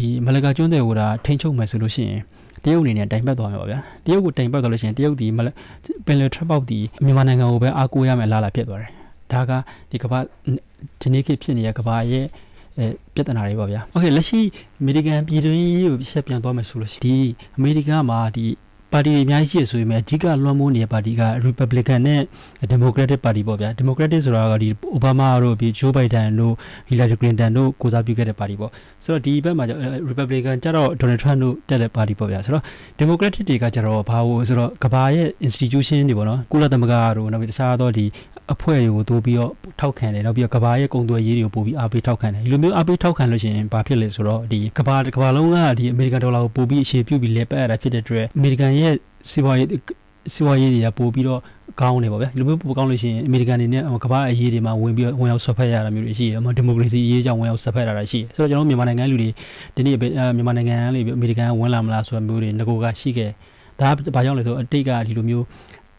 ီမလကာကျွန်းတွေကိုဒါထိန်းချုပ်မယ်ဆိုလို့ရှိရင်တရုတ်အနေနဲ့တိုင်ပတ်သွားမှာပါဗျာတရုတ်ကိုတိုင်ပတ်သွားလို့ရှိရင်တရုတ်ဒီပင်လယ်ထွက်ပေါက်ဒီမြန်မာနိုင်ငံကိုပဲအားကိုးရမယ်လားဖြစ်သွားတယ်ဒါကဒီကမ္ဘာဒီနေ့ခေတ်ဖြစ်နေတဲ့ကမ္ဘာရဲ့ပြဿနာတွေပေါ့ဗျာโอเคလက်ရှိအမေရိကန်ပြည်တွင်းရေးကိုဆက်ပြန်သွားမယ်ဆိုလို့ရှိရင်ဒီအမေရိကန်မှာဒီပါတီတွေအများကြီးရှိဆိုရင်အဓိကလွှမ်းမိုးနေတဲ့ပါတီက Republican နဲ့ Democratic Party ပေါ့ဗျာ Democratic ဆိုတာကဒီ Obama တို့ပြီး Joe Biden တို့ Hillary Clinton တို့ကိုစားပြုခဲ့တဲ့ပါတီပေါ့ဆိုတော့ဒီဘက်မှာ Republican ကျတော့ Donald Trump တို့တက်တဲ့ပါတီပေါ့ဗျာဆိုတော့ Democratic တွေကကျတော့ဘာလို့ဆိုတော့ကမ္ဘာရဲ့ institution တွေပေါ့နော်ကုလသမဂ္ဂတို့နောက်ပြီးတခြားသောဒီအဖွဲ့တွေကိုတိုးပြီးတော့ထောက်ခံတယ်နောက်ပြီးတော့ကမ္ဘာရဲ့ကုန်သွယ်ရေးတွေကိုပို့ပြီးအားပေးထောက်ခံတယ်ဒီလိုမျိုးအားပေးထောက်ခံလို့ရှိရင်ဘာဖြစ်လဲဆိုတော့ဒီကမ္ဘာလုံးကဒီအမေရိကန်ဒေါ်လာကိုပို့ပြီးအခြေပြုပြီးလဲပတ်ရတာဖြစ်တဲ့အတွက်အမေရိကန်ရဲ့စီးပွားရေးတွေကပို့ပြီးတော့ကောင်းတယ်ပေါ့ဗျာဒီလိုမျိုးပို့ကောင်းလို့ရှိရင်အမေရိကန်အနေနဲ့ကမ္ဘာအရေးတွေမှာဝင်ရောက်ဆွတ်ဖက်ရတာမျိုးတွေရှိတယ်ဒီမိုကရေစီအရေးကြောင့်ဝင်ရောက်ဆွတ်ဖက်ရတာရှိတယ်ဆိုတော့ကျွန်တော်မြန်မာနိုင်ငံလူတွေဒီနေ့မြန်မာနိုင်ငံလေးအမေရိကန်ဝင်လာမလားဆိုတာမျိုးတွေငကိုကရှိခဲ့ဒါဘာကြောင့်လဲဆိုတော့အတိတ်ကဒီလိုမျိုး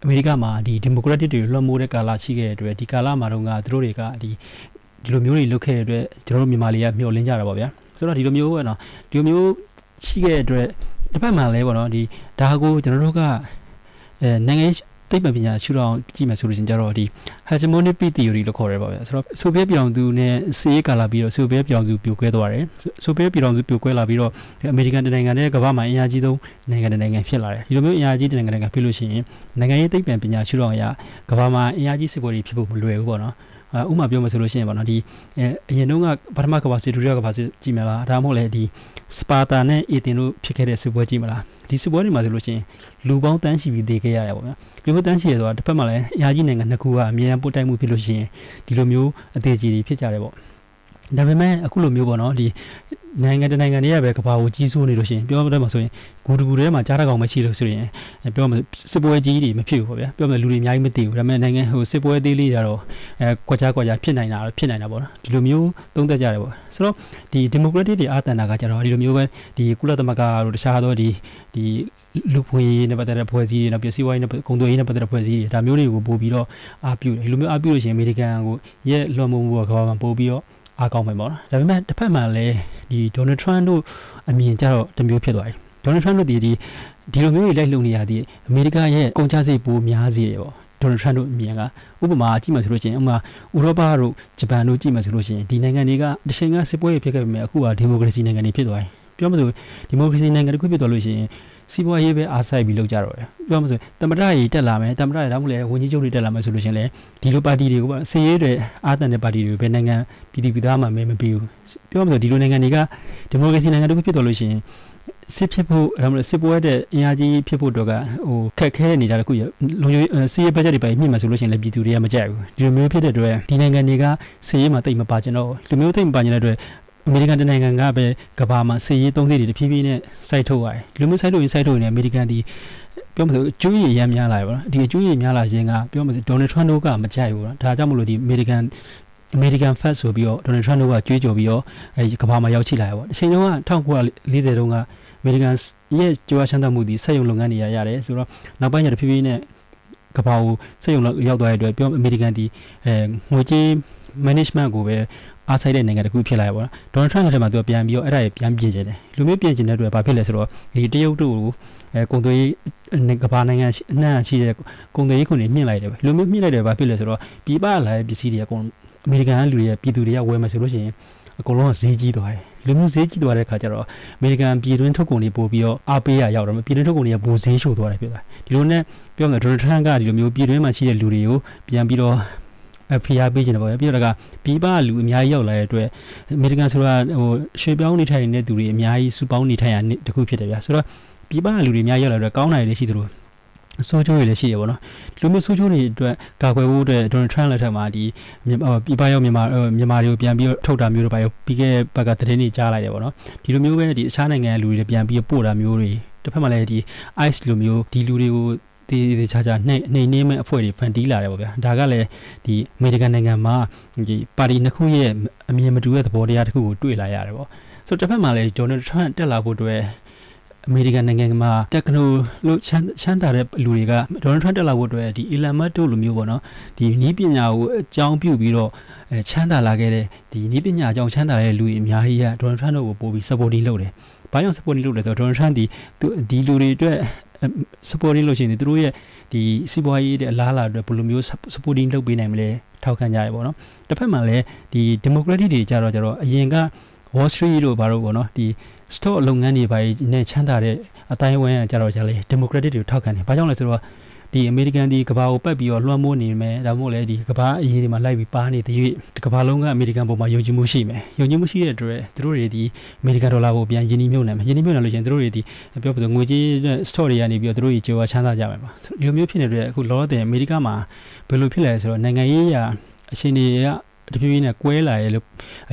အမေရိကမှာဒီ Democratic တွေလွှမ်းမိုးတဲ့ကာလရှိခဲ့တဲ့အတွက်ဒီကာလမှာတော့ကသူတို့တွေကဒီလိုမျိုးတွေလုပ်ခဲ့တဲ့အတွက်ကျွန်တော်တို့မြန်မာတွေကမျှော်လင့်ကြတာပေါ့ဗျာဆိုတော့ဒီလိုမျိုးပေါ့နော်ဒီလိုမျိုးရှိခဲ့တဲ့အတွက်တစ်ဖက်မှာလည်းပေါ့နော်ဒီဒါကိုကျွန်တော်တို့ကနိုင်ငံသိပ္ပံပညာရှုထောင့်ကြည့်မယ်ဆိုလို့ရှိရင်ကျတော့ဒီ hegemonic theory လို့ခေါ်ရဲပေါ့ဗျာဆိုတော့ဆိုဗီယက်ပြည်ထောင်စုနဲ့စီးရေးကာလာပြီးတော့ဆိုဗီယက်ပြည်ထောင်စုပြိုကွဲသွားတယ်ဆိုဗီယက်ပြည်ထောင်စုပြိုကွဲလာပြီးတော့အမေရိကန်နိုင်ငံနဲ့ကမ္ဘာမှာအင်အားကြီးဆုံးနိုင်ငံဖြစ်လာတယ်ဒီလိုမျိုးအင်အားကြီးနိုင်ငံဖြစ်လို့ရှိရင်နိုင်ငံရေးသိပ္ပံပညာရှုထောင့်အရကမ္ဘာမှာအင်အားကြီးစစ်ပွဲတွေဖြစ်ဖို့မလွယ်ဘူးပေါ့နော်ဥပမာပြောမယ်ဆိုလို့ရှိရင်ပေါ့နော်ဒီအရင်တုန်းကပထမကမ္ဘာစစ်ဒုတိယကမ္ဘာစစ်ကြည့်မလားဒါမှမဟုတ်လေဒီစပါတာနဲ့အေသင်တို့ဖြစ်ခဲ့တဲ့စစ်ပွဲကြည့်မလားဒီစစ်ပွဲတွေမှာဆိုလို့ရှိရင်လူပေါင်းတန်းရှိပြီးတည်ခဲ့ရတယ်ပေါ့ဗျာလူပေါင်းတန်းရှိရဆိုတာတစ်ဖက်မှာလည်းအရာကြီးနိုင်ငံနှစ်ခုကအမြဲတမ်းပို့တိုက်မှုဖြစ်လို့ရှိရင်ဒီလိုမျိုးအသေးကြီးတွေဖြစ်ကြတယ်ပေါ့ဒါပေမဲ့အခုလိုမျိုးပေါ့နော်ဒီနိုင်ငံတနိုင်ငံတွေကပဲကဘာကိုကြီးစိုးနေလို့ရှိရင်ပြောမှဆိုရင်ဂူတကူထဲမှာကြားတကောင်မရှိလို့ဆိုရင်ပြောမှစစ်ပွဲကြီးတွေမဖြစ်ဘူးပေါ့ဗျာပြောမှလူတွေအများကြီးမသိဘူးဒါပေမဲ့နိုင်ငံဟိုစစ်ပွဲသေးလေးကြတော့ကွက်ကြားဖြစ်နိုင်တာပေါ့နော်ဒီလိုမျိုးသုံးသပ်ကြတယ်ပေါ့ဆိုတော့ဒီ Democratic တွေအာတန်တာကကြတော့ဒီလိုမျိုးပဲဒီကုလသမဂ္ဂတို့တခြားသောဒီလူဖွေးနဲ့ပတ်သက်တဲ့ဖွဲ့စည်းတွေနောက်ပြီးစီးပွားရေးနဲ့ကုန်သွယ်ရေးနဲ့ပတ်သက်တဲ့ဖွဲ့စည်းတွေဒါမျိုးတွေကိုပို့ပြီးတော့အားပြုတယ်ဒီလိုမျိုးအားပြုလို့ရှိရင်အမေရိကန်ကိုရဲ့လွှမ်းမိုးမှုကကမ္ဘာမှာပို့ပြီးတော့အားကောင်းမယ်ပေါ့နော်ဒါပေမဲ့တစ်ဖက်မှာလည်းဒီ Donald Trump တို့အမြင်ကြတော့တမျိုးဖြစ်သွားတယ် Donald Trump တို့ဒီလိုမျိုးကြီးလိုက်လုံနေရသည်အမေရိကရဲ့ကုန်ကျစရိတ်ပိုများစေတယ်ပေါ့ Donald Trump တို့အမြင်ကဥပမာကြည့်မှဆိုလို့ရှိရင်ဥပမာဥရောပတို့ဂျပန်တို့ကြည့်မှဆိုလို့ရှိရင်ဒီနိုင်ငံတွေကတစ်ချိန်ကစစ်ပွဲဖြစ်ခဲ့ပေမဲ့အခုကဒီမိုကရေစီနိုင်ငံတွေဖြစ်သွားတယ်ပြောမှဆိုဒီမိုကရေစီနိုင်ငံတစ်ခုဖြစ်သွားလို့ရှိရင်စီးပွားရေးပဲအားစိုက်ပြီးလုပ်ကြတော့တယ်ပြောမှဆိုတမရကြီးတက်လာမယ်တမရရတော့မလဲဝန်ကြီးချုပ်တွေတက်လာမယ်ဆိုလို့ရှိရင်လေဒီလိုပါတီတွေကိုပေါ့စီးရေးတွေအားတန်တဲ့ပါတီတွေပဲနိုင်ငံပြည်သားမှမပြီးဘူးပြောမှဆိုဒီလိုနိုင်ငံတွေကဒီမိုကရေစီနိုင်ငံတစ်ခုဖြစ်သွားလို့ရှိရင်စစ်ဖြစ်ဖို့ဒါမှမဟုတ်စစ်ပွဲတဲ့အင်အားကြီးဖြစ်ဖို့တော့ကဟိုခက်ခဲနေတာတခုရလုံခြုံစီးရေးဘတ်ဂျက်တွေပဲမြင့်မှဆိုလို့ရှိရင်လည်းပြည်သူတွေကမကြိုက်ဘူးဒီလိုမျိုးဖြစ်တဲ့အတွက်ဒီနိုင်ငံတွေကစီးရေးမှာတိတ်မပါကျင်တော့လူမျိုးတိတ်မပါကျင်တဲ့အတွက်အမေရိကန်နိုင်ငံကပဲကမ္ဘာမှာစီးရေးသုံးစီးတွေတဖြည်းဖြည်းနဲ့စိုက်ထုတ်ရတယ်ဒီလိုမျိုးစိုက်ထုတ်ရင်အမေရိကန်ဒီပြောမှဆိုအကျိုးရည်ရမ်းများလာပြီပေါ့နော်ဒီအကျိုးရည်များလာခြင်းကပြောမှဆိုဒေါ်နယ်ထရန့်တို့ကမကြိုက်ဘူးနော်ဒါကြောင့်မလို့ဒီအမေရိကန် first ဆိုပြီးတော့ဒေါ်နယ်ထရန့်တို့ကကြွေးကြော်ပြီးတော့ကမ္ဘာမှာရောက်ချိလာရပေါ့အချိန်တုန်းက1940တုန်းကအမေရိကန်ရဲ့ကြွားချမ်းသာမှုဒီစက်ရုံလုပ်ငန်းတွေရတယ်ဆိုတော့နောက်ပိုင်းကျတဖြည်းဖြည်းနဲ့ကမ္ဘာကိုစက်ရုံရောက်သွားတဲ့အတွက်ပြောအမေရိကန်ဒီငွေကြေး management ကိုပဲအားဆိုင်တဲ့နိုင်ငံတစ်ခုဖြစ်လာရပါတော့ဒေါ်နယ်ထရန့်ကလည်းမှသူကပြန်ပြီးတော့အဲ့ဒါကြီးပြန်ပြင်ချင်တယ်လူမျိုးပြင်ချင်တဲ့အတွက်ဘာဖြစ်လဲဆိုတော့ဒီတရုတ်တို့ကိုကုန်သွယ်ရေးကမ္ဘာနိုင်ငံအနှံ့ရှိတဲ့ကုန်သွယ်ရေးခွန်တွေမြင့်လိုက်တယ်ပဲလူမျိုးမြင့်လိုက်တယ်ဘာဖြစ်လဲဆိုတော့ပြည်ပလာတဲ့ပစ္စည်းတွေအကုန်အမေရိကန်လူတွေပြည်သူတွေကဝယ်မယ်ဆိုလို့ရှိရင်အကုန်လုံးဈေးကြီးသွားတယ်လူမျိုးဈေးကြီးသွားတဲ့အခါကျတော့အမေရိကန်ပြည်တွင်းထုတ်ကုန်တွေပို့ပြီးတော့အားပေးရရောက်တော့ပြည်တွင်းထုတ်ကုန်တွေကပိုဈေးရှို့သွားတယ်ဖြစ်သွားဒီလိုနဲ့ပြောမယ်ဒေါ်နယ်ထရန့်ကဒီလိုမျိုးပြည်တွင်းမှာရှိတဲ့လူတွေကိုပြန်ပြီးတော့ဖိအားပေးခြင်းတယ်ပေါ့ပြီးတော့ကပြည်ပလူအများကြီးရောက်လာတဲ့အတွက်အမေရိကန်ဆိုတာဟိုရွှေပြောင်းနေထိုင်နေတဲ့သူတွေအများကြီးစုပေါင်းနေထိုင်ရတခုဖြစ်တယ်ဗျာဆိုတော့ပြည်ပလူတွေအများကြီးရောက်လာတဲ့ကောင်းတာတွေရှိသလို ဆိုးကျိုးတွေလည်းရှိရပါတော့ဒီလိုမျိုးဆိုးကျိုးတွေအတွက်ကာကွယ်ဖို့အတွက်ဒေါ်နယ်ထရန့်လက်ထက်မှာဒီပြပရောက်မြန်မာတွေကိုပြန်ပြီးထုတ်တာမျိုးတွေပါပြီးခဲ့ဘက်ကသတင်းတွေကြားလိုက်တယ်ပေါ့နော်ဒီလိုမျိုးပဲဒီအခြားနိုင်ငံလူတွေပြန်ပြီးပို့တာမျိုးတွေတစ်ဖက်မှာလည်းဒီ ICE လိုမျိုးဒီလူတွေကိုဒီခြားခြားနှိမ်နှင်းမဲ့အဖွဲ့တွေဖန်တီးလာတယ်ပေါ့ဗျာဒါကလည်းဒီအမေရိကန်နိုင်ငံမှာဒီပါတီနှစ်ခုရဲ့အမြင်မတူတဲ့သဘောတရားတစ်ခုကိုတွေ့လာရတယ်ပေါ့ဆိုတော့တစ်ဖက်မှာလည်းဒေါ်နယ်ထရန့်တက်လာဖို့အတွက်အမေရိကန်နိုင်ငံမှာတက်ခနိုလို့ချမ်းသာတဲ့လူတွေကဒေါ်နယ်ထရန့်တက်လာဖို့အတွက်ဒီအီလန်မတ်တို့လိုမျိုးပေါ့နော်ဒီနည်းပညာကိုအကြောင်းပြုပြီးတော့ချမ်းသာလာခဲ့တဲ့ဒီနည်းပညာအကြောင်းချမ်းသာတဲ့လူတွေအများကြီးကဒေါ်နယ်ထရန့်တို့ကိုပို့ပြီး supporting လုပ်တယ်။ဘာကြောင့် supporting လုပ်လဲဆိုတော့ဒေါ်နယ်ထရန့်ဒီလူတွေအတွက် supporting လုပ်ရှင်သူတို့ရဲ့ဒီစီးပွားရေးတဲ့အလားအလာအတွက်ဘယ်လိုမျိုး supporting လုပ်ပေးနိုင်မလဲထောက်ခံကြရပေါ့နော်။တစ်ဖက်မှာလည်းဒီ democratic တွေကြတော့အရင်က Wall Street တို့ဘာလို့ပေါ့နော်ဒီ stock လုပ်ငန်းတွေပါနဲ့ချမ်းသာတဲ့အတိုင်းအဝိုင်းကကြလေ democratic တွေကိုထောက်ခံတယ်။ဘာကြောင့်လဲဆိုတော့ဒီအမေရိကန်ဒီကဘာကိုပတ်ပြီးတော့လွှမ်းမိုးနေမယ်ဒါမှမဟုတ်လေဒီကဘာအရေးတွေမှာလိုက်ပြီးပါနေတဲ့ရွေးကဘာလုံးကအမေရိကန်ပုံမှာယုံကြည်မှုရှိမယ်ယုံကြည်မှုရှိတဲ့အတွက်သူတို့တွေဒီအမေရိကန်ဒေါ်လာကိုပြန်ယင်းနှိမ့်မယ်ယင်းနှိမ့်လို့ရှင်သူတို့တွေဒီပြောပစငွေကြေး store တွေကနေပြီးတော့သူတို့ကြီးကြောချမ်းသာကြမယ်ပါဒီလိုမျိုးဖြစ်နေတဲ့အခုလောလောဆယ်အမေရိကန်မှာဘယ်လိုဖြစ်လဲဆိုတော့နိုင်ငံရေးရာအရှင်တွေကတဖြည်းဖြည်းနဲ့ကွဲလာရလို့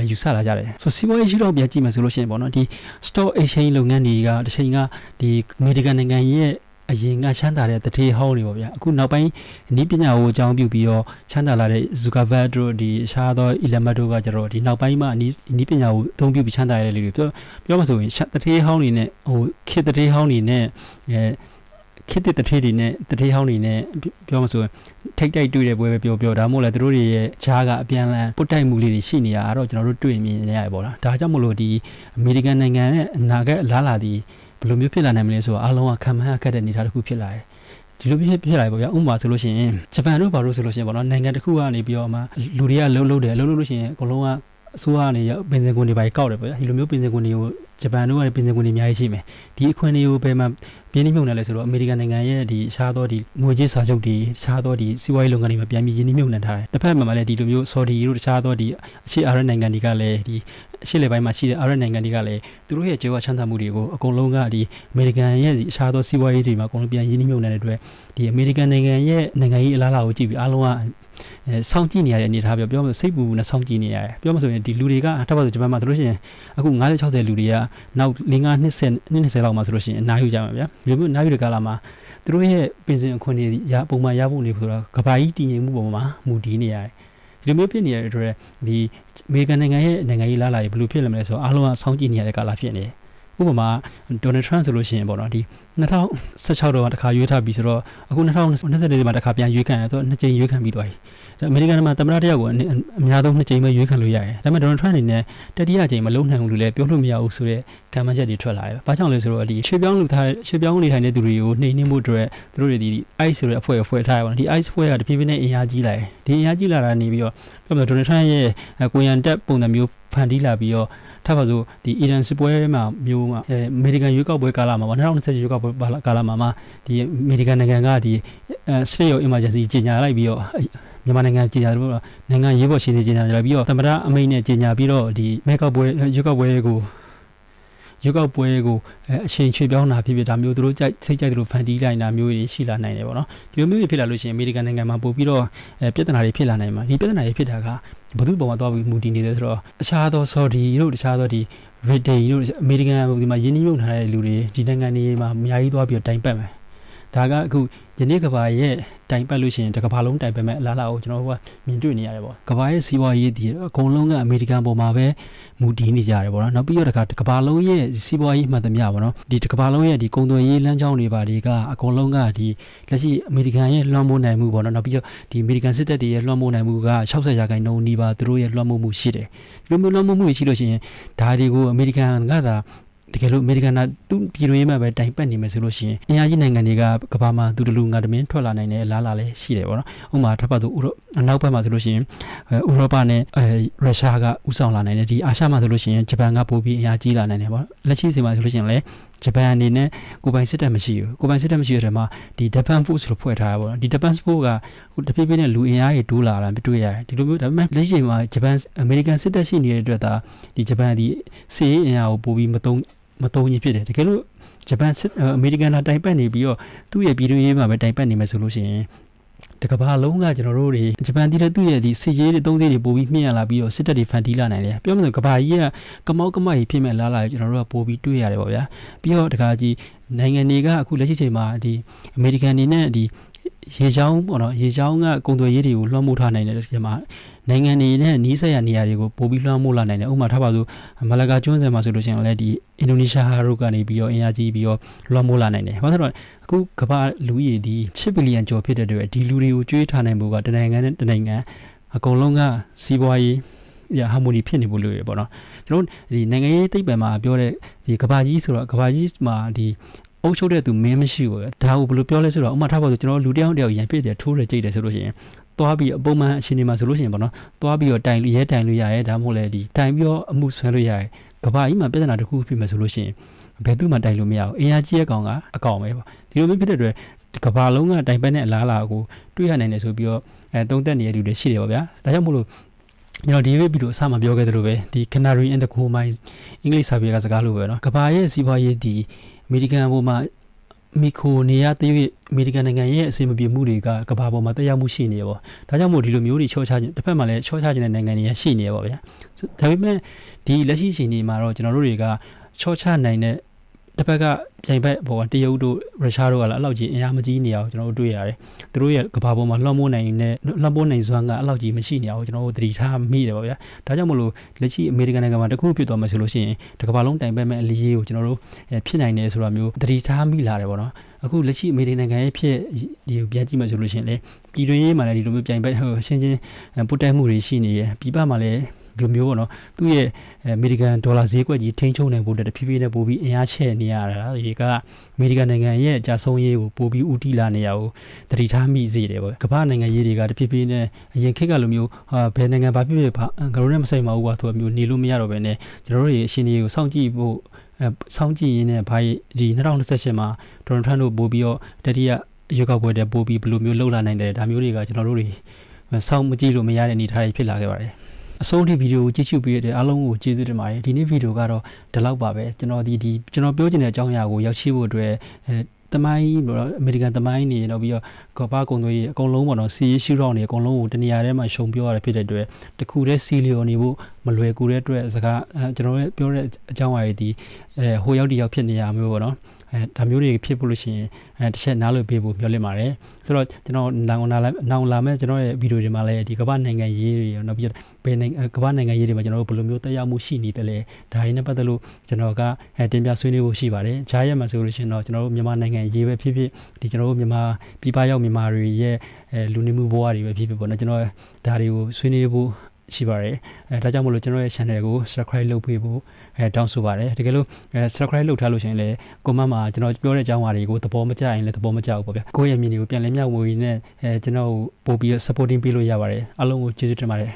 ယူဆလာကြတယ်ဆိုစီးပွားရေးရှိတော့ပြန်ကြည့်မယ်ဆိုလို့ရှိရင်ပေါ့နော်ဒီ stock exchange လုပ်ငန်းတွေကတစ်ချိန်ကဒီအမေရိကန်နိုင်ငံရဲ့အရင်ကချမ်းသာတဲ့တထေးဟောင်းတွေပေါ့ဗျာအခုနောက်ပိုင်းနည်းပညာကိုအကြောင်းပြုပြီးတော့ချမ်းသာလာတဲ့ Zuckerberg တို့ဒီရှားသော Elon Musk တို့ကဒီနောက်ပိုင်းမှာနည်းပညာကိုအသုံးပြုပြီးချမ်းသာရတဲ့လူတွေပြောမှဆိုရင်တထေးဟောင်းတွေနဲ့ခေတ်တထေးဟောင်းတွေနဲ့ခေတ်တထေးတွေနဲ့တထေးဟောင်းတွေနဲ့ပြောမှဆိုရင်ထိတ်တိုက်တွေ့တဲ့ပွဲပဲပြောဒါမှမဟုတ်လည်းသူတို့တွေရဲ့ဂျားကအပြန်လန်ပုတ်တိုက်မှုလေးတွေရှိနေရတော့ကျွန်တော်တို့တွေ့မြင်နေရတယ်ပေါ့လားဒါကြောင့်မလို့ဒီအမေရိကန်နိုင်ငံရဲ့အနာဂတ်အလားအလာဒီဘယ်လိုမျိုးဖြစ်လာနိုင်မလဲဆိုတော့အားလုံးကခံမှန်းရတဲ့အနေအထားတစ်ခုဖြစ်လာတယ်ဒီလိုဖြစ်လာပြီပေါ့ဗျာဥပမာဆိုလို့ရှိရင်ဂျပန်တို့ဘာလို့ဆိုလို့ရှိရင်ပေါ့နော်နိုင်ငံတစ်ခုကနေပြီးတော့မှလူတွေကလှုပ်တယ်လှုပ်လို့ရှိရင်အကုန်လုံးကအစိုးရကနေပင်စင်ကွန်တွေပါကောက်တယ်ပေါ့ဗျာဒီလိုမျိုးပင်စင်ကွန်တွေကိုဂျပန်တို့ကပင်စင်ကွန်တွေအများကြီးရှိမယ်ဒီအခွင့်အရေးကိုဘယ်မှာပြင်းနှိမ့်မြုပ်နေလဲဆိုတော့အမေရိကန်နိုင်ငံရဲ့ဒီရှားသောဒီငွေကြေးစာချုပ်တွေရှားသောဒီစီးပွားရေးလုပ်ငန်းတွေမှာပြန်ပြီးရင်းနှီးမြုပ်နှံထားတယ်တစ်ဖက်မှာလည်းဒီလိုမျိုးဆော်ဒီတို့တခြားသောဒီအခြေအာရနိုင်ငံတွေကလည်းဒီအရှေ့လေပိုင်းမှာရှိတဲ့အာရနိုင်ငံတွေကလည်းသူတို့ရဲ့ကျေဝချမ်းသာမှုတွေကိုအကုန်လုံးကဒီအမေရိကန်ရဲ့အခြားသောစီးပွားရေးတွေမှာအကုန်လုံးပြန်ရင်းနှီးမြုပ်နှံတဲ့အတွက်ဒီအမေရိကန်နိုင်ငံရဲ့နိုင်ငံရေးအလားအလာကိုကြည့်ပြီးအားလုံးကစောင့်ကြည့်နေရတဲ့အနေအထားပြောမှစိတ်ပူနဲ့စောင့်ကြည့်နေရတယ်ပြောမှဆိုရင်ဒီလူတွေကထပ်ပါဆိုဂျပန်မှာဆိုလို့ရှိရင်အခု50 60လူတွေကနောက်5 20လောက်မှာဆိုလို့ရှိရင်အနားယူကြမှာဗျာဒီလိုမျိုးအနားယူတဲ့ကာလမှာသူတို့ရဲ့ပင်စင်အခွင့်အရေးပုံမှန်ရဖို့နေဆိုတော့ကဘာကြီးတည်ငြိမ်မှုပုံမှာမူတည်နေရတယ်ဒီလိုမျိုးဖြစ်နေတဲ့အတွက်ဒီအမေရိကန်နိုင်ငံရဲ့နိုင်ငံရေးလားလာဘယ်လိုဖြစ်လာမလဲဆိုတော့အားလုံးကစောင့်ကြည့်နေရတဲ့ကာလဖြစ်နေတယ်ဥပမာဒေါ်နယ်ထရန့်ဆိုလို့ရှိရင်ပေါ့နော်ဒီ2016တော့တစ်ခါရွေးထားပြီးဆိုတော့အခု2024မှာတစ်ခါပြန်ရွေးခံရတယ်ဆိုတော့2ကြိမ်ရွေးခံပြီးသွားပြီအမေရိကန်မှာသမ္မတတယောက်ကိုအများဆုံး2ကြိမ်ပဲရွေးခံလို့ရတယ်ဒါပေမဲ့ဒေါ်နယ်ထရန့်အနေနဲ့တတိယကြိမ်မလုံးနိုင်ဘူးလို့လည်းပြောလို့မရဘူးဆိုတော့ကံမှန်းချက်တွေထွက်လာတယ်။ဘာကြောင့်လဲဆိုတော့ဒီရွှေပြောင်းနေထိုင်တဲ့သူတွေကိုနှိမ်နှင်းမှုတွေသူတို့တွေဒီ ICE ဆိုတဲ့အဖွဲ့ထားရပါတော့ဒီ ICE အဖွဲ့ကတဖြည်းဖြည်းနဲ့အင်အားကြီးလာတယ်။ဒီအင်အားကြီးလာတာနေပြီးတော့ပြောမယ်ဒေါ်နယ်ထရန့်ရဲ့ကိုရန်တက်ပုံစံမျိုးဖန်တီးလာပြီးတော့ထပ်ပါဆိုဒီအီရန်စစ်ပွဲမှာမျိုးမှာအမေရိကန်ရွေးကောက်ပွဲကာလမှာ2020ရွေးကောက်ပွဲကာလမှာဒီအမေရိကန်နိုင်ငံကဒီ state of emergency ကြီးညာလိုက်ပြီးတော့မြန်မာနိုင်ငံကြီးညာလို့နိုင်ငံရေးပေါ်ရှင်နေကြီးညာလိုက်ပြီးတော့သမ္မတအမိန့်နဲ့ကြီးညာပြီးတော့ဒီမဲကောက်ပွဲရွေးကောက်ပွဲကိုအချိန်ချွေပြောင်းတာဖြစ်ဒါမျိုးသူတို့စိတ်ကြိုက်တယ်လို့ဖန်တီးလိုက်တာမျိုးတွေရှိလာနိုင်တယ်ပေါ့နော်ဒီလိုမျိုးတွေဖြစ်လာလို့ရှိရင်အမေရိကန်နိုင်ငံမှာပို့ပြီးတော့ပြဿနာတွေဖြစ်လာနိုင်မှာဒီပြဿနာတွေဖြစ်တာကဘယ်သူ့ပုံမှာသွားပြီးမူတည်နေလဲဆိုတော့အခြားသော Saudi တို့တခြားသောဒီ Britain တို့အမေရိကန်ဒီမှာယင်းနှိမ့်မြုပ်ထားတဲ့လူတွေဒီနိုင်ငံတွေမှာအများကြီးသွားပြီးတော့တိုင်ပတ်မယ်ဒါကအခုယနေ့ကဘာရဲ့တိုင်ပတ်လို့ရှိရင်တကဘာလုံးတိုင်ပတ်မဲ့အလားအလာကိုကျွန်တော်တို့ကမြင်တွေ့နေရတယ်ပေါ့ကဘာရဲ့စီးပွားရေးဒီအကုန်လုံးကအမေရိကန်ပေါ်မှာပဲမူတည်နေကြတယ်ပေါ့နော်နောက်ပြီးတော့တကဘာလုံးရဲ့စီးပွားရေးမှန်သမျှပေါ့နော်ဒီတကဘာလုံးရဲ့ဒီကုန်သွယ်ရေးလမ်းကြောင်းတွေပါတွေကအကုန်လုံးကဒီလက်ရှိအမေရိကန်ရဲ့လွှမ်းမိုးနိုင်မှုပေါ့နော်နောက်ပြီးတော့ဒီအမေရိကန်စစ်တပ်တွေရဲ့လွှမ်းမိုးနိုင်မှုက60%နီးပါးသူတို့ရဲ့လွှမ်းမိုးမှုရှိတယ်ဒီလိုမျိုးလွှမ်းမိုးမှုရှိလို့ရှိရင်ဒါတွေကိုအမေရိကန်ကသာတကယ်လို့အမေရိကန်ကသူ့ပြည်တွင်းမှာပဲတိုင်ပတ်နေမယ်ဆိုလို့ရှိရင်အင်အားကြီးနိုင်ငံတွေကကမ္ဘာမှာသူတလူငါတမင်းထွက်လာနိုင်တဲ့အလားအလာလည်းရှိတယ်ပေါ့နော်။ဥပမာထပ်ပါသူအနောက်ဘက်မှာဆိုလို့ရှိရင်ဥရောပနဲ့ရုရှားကဥဆောင်လာနိုင်တယ်ဒီအာရှမှာဆိုလို့ရှိရင်ဂျပန်ကပိုပြီးအင်အားကြီးလာနိုင်တယ်ပေါ့။လက်ရှိစီမှာဆိုလို့ရှိရင်လည်းဂျပန်အနေနဲ့ကိုပိုင်စစ်တပ်မရှိဘူး။ကိုပိုင်စစ်တပ်မရှိတဲ့ထဲမှာဒီ Japan Force လို့ဖွဲ့ထားရပေါ့နော်။ဒီ Japan Force ကတဖြည်းဖြည်းနဲ့လူအင်အားတွေတိုးလာတာတွေ့ရတယ်။ဒီလိုမျိုးဒါပေမဲ့လက်ရှိမှာဂျပန်အမေရိကန်စစ်တပ်ရှိနေတဲ့အတွက်ဒါဒီဂျပန်ဒီစစ်ရေးအင်အားကိုပိုပြီးမတုံ့ကြီးဖြစ်တယ်တကယ်လို့ ဂျပန်အမေရိကန်တိုင်ပတ်နေပြီးတော့သူ့ရဲ့ပြည်တွင်းရေးမှာပဲတိုင်ပတ်နေမယ်ဆိုလို့ရှိရင်တကဘာလုံးကကျွန်တော်တို့တွေဂျပန်ပြည်သူ့ရဲ့ဒီစစ်ရေးတွေသုံးစစ်တွေပို့ပြီးမြင့်ရလာပြီးတော့စစ်တပ်တွေဖန်တီးလာနိုင်တယ်ပြောမှဆိုကဘာကြီးကကမောက်ကမကြီးဖြစ်မဲ့လားလာကျွန်တော်တို့ကပို့ပြီးတွေ့ရတယ်ပေါ့ဗျာပြီးတော့တခါကြီးနိုင်ငံတွေကအခုလက်ရှိချိန်မှာဒီအမေရိကန်တွေနဲ့ဒီရေချောင်းပေါ့နော်ရေချောင်းကကုန်သွယ်ရေးတွေကိုလွှမ်းမိုးထားနိုင်တဲ့ဒီမှာနိုင်ငံတွေနဲ့နီးစပ်ရာနေရာတွေကိုပို့ပြီးလွှမ်းမိုးလာနိုင်တယ်ဥပမာထားပါစို့မလာကာကျွန်းဆယ်မှာဆိုလို့ရှိရင်လည်းဒီအင်ဒိုနီးရှားတို့ကနေပြီးတော့အင်အားကြီးပြီးတော့လွှမ်းမိုးလာနိုင်တယ်ဘာလို့လဲဆိုတော့အခုကမ္ဘာလူကြီးဒီ6ဘီလီယံကျော်ဖြစ်တဲ့အတွက်ဒီလူတွေကိုကျွေးထားနိုင်ဖို့ကတနိုင်ငံနဲ့တနိုင်ငံအကုန်လုံးကစီးပွားရေးဟာမိုနီဖြစ်နေဖို့လိုရပေါ့နော်ကျွန်တော်ဒီနိုင်ငံရေးသိပ္ပံမှာပြောတဲ့ဒီကမ္ဘာကြီးဆိုတော့ကမ္ဘာကြီးမှာဒီအုပ်ချုပ်တဲ့သူမင်းမရှိဘူးပဲဒါကိုဘယ်လိုပြောလဲဆိုတော့ဥပမာထားပါဆိုကျွန်တော်လူတယောက်ရန်ဖြစ်တယ်ထိုးတယ်ကြိတ်တယ်ဆိုလို့ရှိရင်သွားပြီးအပုံမှန်အချိန်ဒီမှာဆိုလို့ရှိရင်ပေါ့နော်သွားပြီးတော့တိုင်ရဲတိုင်လို့ရရဲဒါမှမဟုတ်လေဒီတိုင်ပြီးတော့အမှုဆွဲလို့ရရဲကဘာကြီးမှာပြဿနာတစ်ခုဖြစ်မယ်ဆိုလို့ရှိရင်ဘယ်သူမှတိုင်လို့မရဘူးအင်အားကြီးရဲ့ကောင်ကအကောင်ပဲပေါ့ဒီလိုမျိုးဖြစ်တဲ့အတွက်ကဘာလုံးကတိုင်ပတ်တဲ့အလားအလာကိုတွေ့ရနိုင်တယ်ဆိုပြီးတော့သုံးသက်နေတဲ့လူတွေရှိတယ်ပေါ့ဗျာဒါကြောင့်မို့လို့ကျွန်တော်ဒီဗီဒီယိုအစမှာပြောခဲ့သလိုပဲဒီ Canary in the Coal Mine အင်္ဂလိပ်စာပေကစကားလိုပဲเนาะကဘာရဲ့စီးပွားရေးဒီအမေရိကန်ပေါ်မှာမီခိုနေရတဲ့၍အမေရိကန်နိုင်ငံရဲ့အစီအမပြေမှုတွေကကဘာပေါ်မှာတရားမှုရှိနေရပေါ့ဒါကြောင့်မို့ဒီလိုမျိုးတွေချောချခြင်းတစ်ဖက်မှာလည်းချောချခြင်းတဲ့နိုင်ငံတွေရှိနေရပေါ့ဗျာဒါပေမဲ့ဒီလက်ရှိအချိန်ဒီမှာတော့ကျွန်တော်တို့တွေကချောချနိုင်တဲ့တစ်ဖက်ကပြိုင်ဘက်ပေါ်တရုတ်တို့ရုရှားတို့ကလည်းအလောက်ကြီးအင်အားမကြီးနေအောင်ကျွန်တော်တို့တွေ့ရတယ်သူတို့ရဲ့ကဘာပေါ်မှာလွှမ်းမိုးနိုင်တဲ့လွှမ်းမိုးနိုင်စွမ်းကအလောက်ကြီးမရှိနေအောင်ကျွန်တော်တို့သတိထားမိတယ်ပေါ့ဗျာဒါကြောင့်မလို့လက်ရှိအမေရိကန်နိုင်ငံမှာတခုဖြစ်သွားမှဆိုလို့ရှိရင်တကဘာလုံးတိုင်ပတ်မဲ့အလေးရေးကိုကျွန်တော်တို့ဖြစ်နိုင်တယ်ဆိုတာမျိုးသတိထားမိလာတယ်ပေါ့နော်အခုလက်ရှိအမေရိကန်နိုင်ငံရဲ့ဖြစ်ဒီပြန်ကြည့်မှဆိုလို့ရှိရင်လေပြည်တွင်းရေးမှာလည်းဒီလိုမျိုးပြိုင်ဘက်ရှင်းချင်းပုတ်တက်မှုတွေရှိနေရပြည်ပမှာလည်းဒီလိုမျိုးပေါ့နော်သူ့ရဲ့အမေရိကန်ဒေါ်လာဈေးကွက်ကြီးထိန်းချုပ်နိုင်ဖို့တဖြည်းဖြည်းနဲ့ပို့ပြီးအင်အားချဲ့နေရတာဒီကအမေရိကန်နိုင်ငံရဲ့အကြဆုံးရေးကိုပို့ပြီးဦးတည်လာနေရကိုသတိထားမိစေတယ်ပေါ့ကမ္ဘာနိုင်ငံရေးတွေကတဖြည်းဖြည်းနဲ့အရင်ခေတ်ကလိုမျိုးဘယ်နိုင်ငံဘာဖြစ်ဖြစ်ငါတို့နဲ့မဆိုင်ပါဘူးကွာသူကမျိုးနေလို့မရတော့ဘဲနဲ့ကျွန်တော်တို့ရဲ့အရှင်တွေကိုစောင့်ကြည့်ဖို့စောင့်ကြည့်ရင်းနဲ့ဘာဒီ2028မှာဒေါ်နယ်ထရန့်တို့ပို့ပြီးတော့တတိယရွေးကောက်ပွဲတဲ့ပို့ပြီးဘယ်လိုမျိုးလှုပ်လာနိုင်တယ်ဒါမျိုးတွေကကျွန်တော်တို့တွေစောင့်မကြည့်လို့မရတဲ့အနေအထားတွေဖြစ်လာခဲ့ပါတယ်အဆုံးထိဗီဒီယိုကိုကြည့်ရှုပေးတဲ့အားလုံးကိုကျေးဇူးတင်ပါတယ်ဒီနေ့ဗီဒီယိုကတော့ဒီလောက်ပါပဲကျွန်တော်ကျွန်တော်ပြောချင်တဲ့အကြောင်းအရာကိုရောက်ရှိဖို့အတွက်တမိုင်းပေါ့နော်အမေရိကန်တမိုင်းနေတော့ပြီးတော့ကမ္ဘာကုန်သွယ်ရေးအကုန်လုံးပေါ့နော်စီးရေးရှုထောင့်နေအကုန်လုံးကိုတနေရာထဲမှာရှုံပြောရတာဖြစ်တဲ့အတွက်တခုတည်းစီလီယိုနေဖို့မလွယ်ကူတဲ့အတွက်စကားကျွန်တော်လည်းပြောတဲ့အကြောင်းအရာတွေဒီဟိုရောက်ဒီရောက်ဖြစ်နေရမျိုးပေါ့နော်ဒါမျိုးတွေဖြစ်ဖို့လို့ရှိရင်တစ်ချက်နားလို့ပေးဖို့ပြောလင့်ပါတယ်ဆိုတော့ကျွန်တော်နောင်လာမဲ့ကျွန်တော်ရဲ့ဗီဒီယိုတွေမှာလည်းဒီကမ္ဘာနိုင်ငံရေးတွေရောနောက်ပြီးဘယ်နိုင်ငံကမ္ဘာနိုင်ငံရေးတွေမှာကျွန်တော်တို့ဘယ်လိုမျိုးတက်ရောက်မှုရှိနေတယ်လဲဒါရင်းနဲ့ပတ်သက်လို့ကျွန်တော်ကတင်ပြဆွေးနွေးဖို့ရှိပါတယ်ဂျားရက်မှာဆိုလို့ရှိရင်တော့ကျွန်တော်တို့မြန်မာနိုင်ငံရေးပဲဖြစ်ဖြစ်ဒီကျွန်တော်တို့မြန်မာပြည်ပရောက်မြန်မာတွေရဲ့လူနေမှုဘဝတွေပဲဖြစ်ဖြစ်ပေါ့နော်ကျွန်တော်ဒါတွေကိုဆွေးနွေးဖို့ရှိပါတယ်ဒါကြောင့်မလို့ကျွန်တော်ရဲ့ channel ကို subscribe လုပ်ပေးဖို့တောင်းဆိုပါတယ်တကယ်လို့subscribe လုပ်ထားလို့ရှိရင်လည်း comment မှာကျွန်တော်ပြောတဲ့အကြောင်းအရာတွေကိုသဘောမကျရင်လည်းသဘောမကျဘူးပေါ့ဗျာကိုယ့်ရဲ့မြင်တွေကိုပြန်လည်မျှဝေနေကျွန်တော်ပို့ပြီး supporting ပေးလို့ရပါတယ်အားလုံးကိုကျေးဇူးတင်ပါတယ်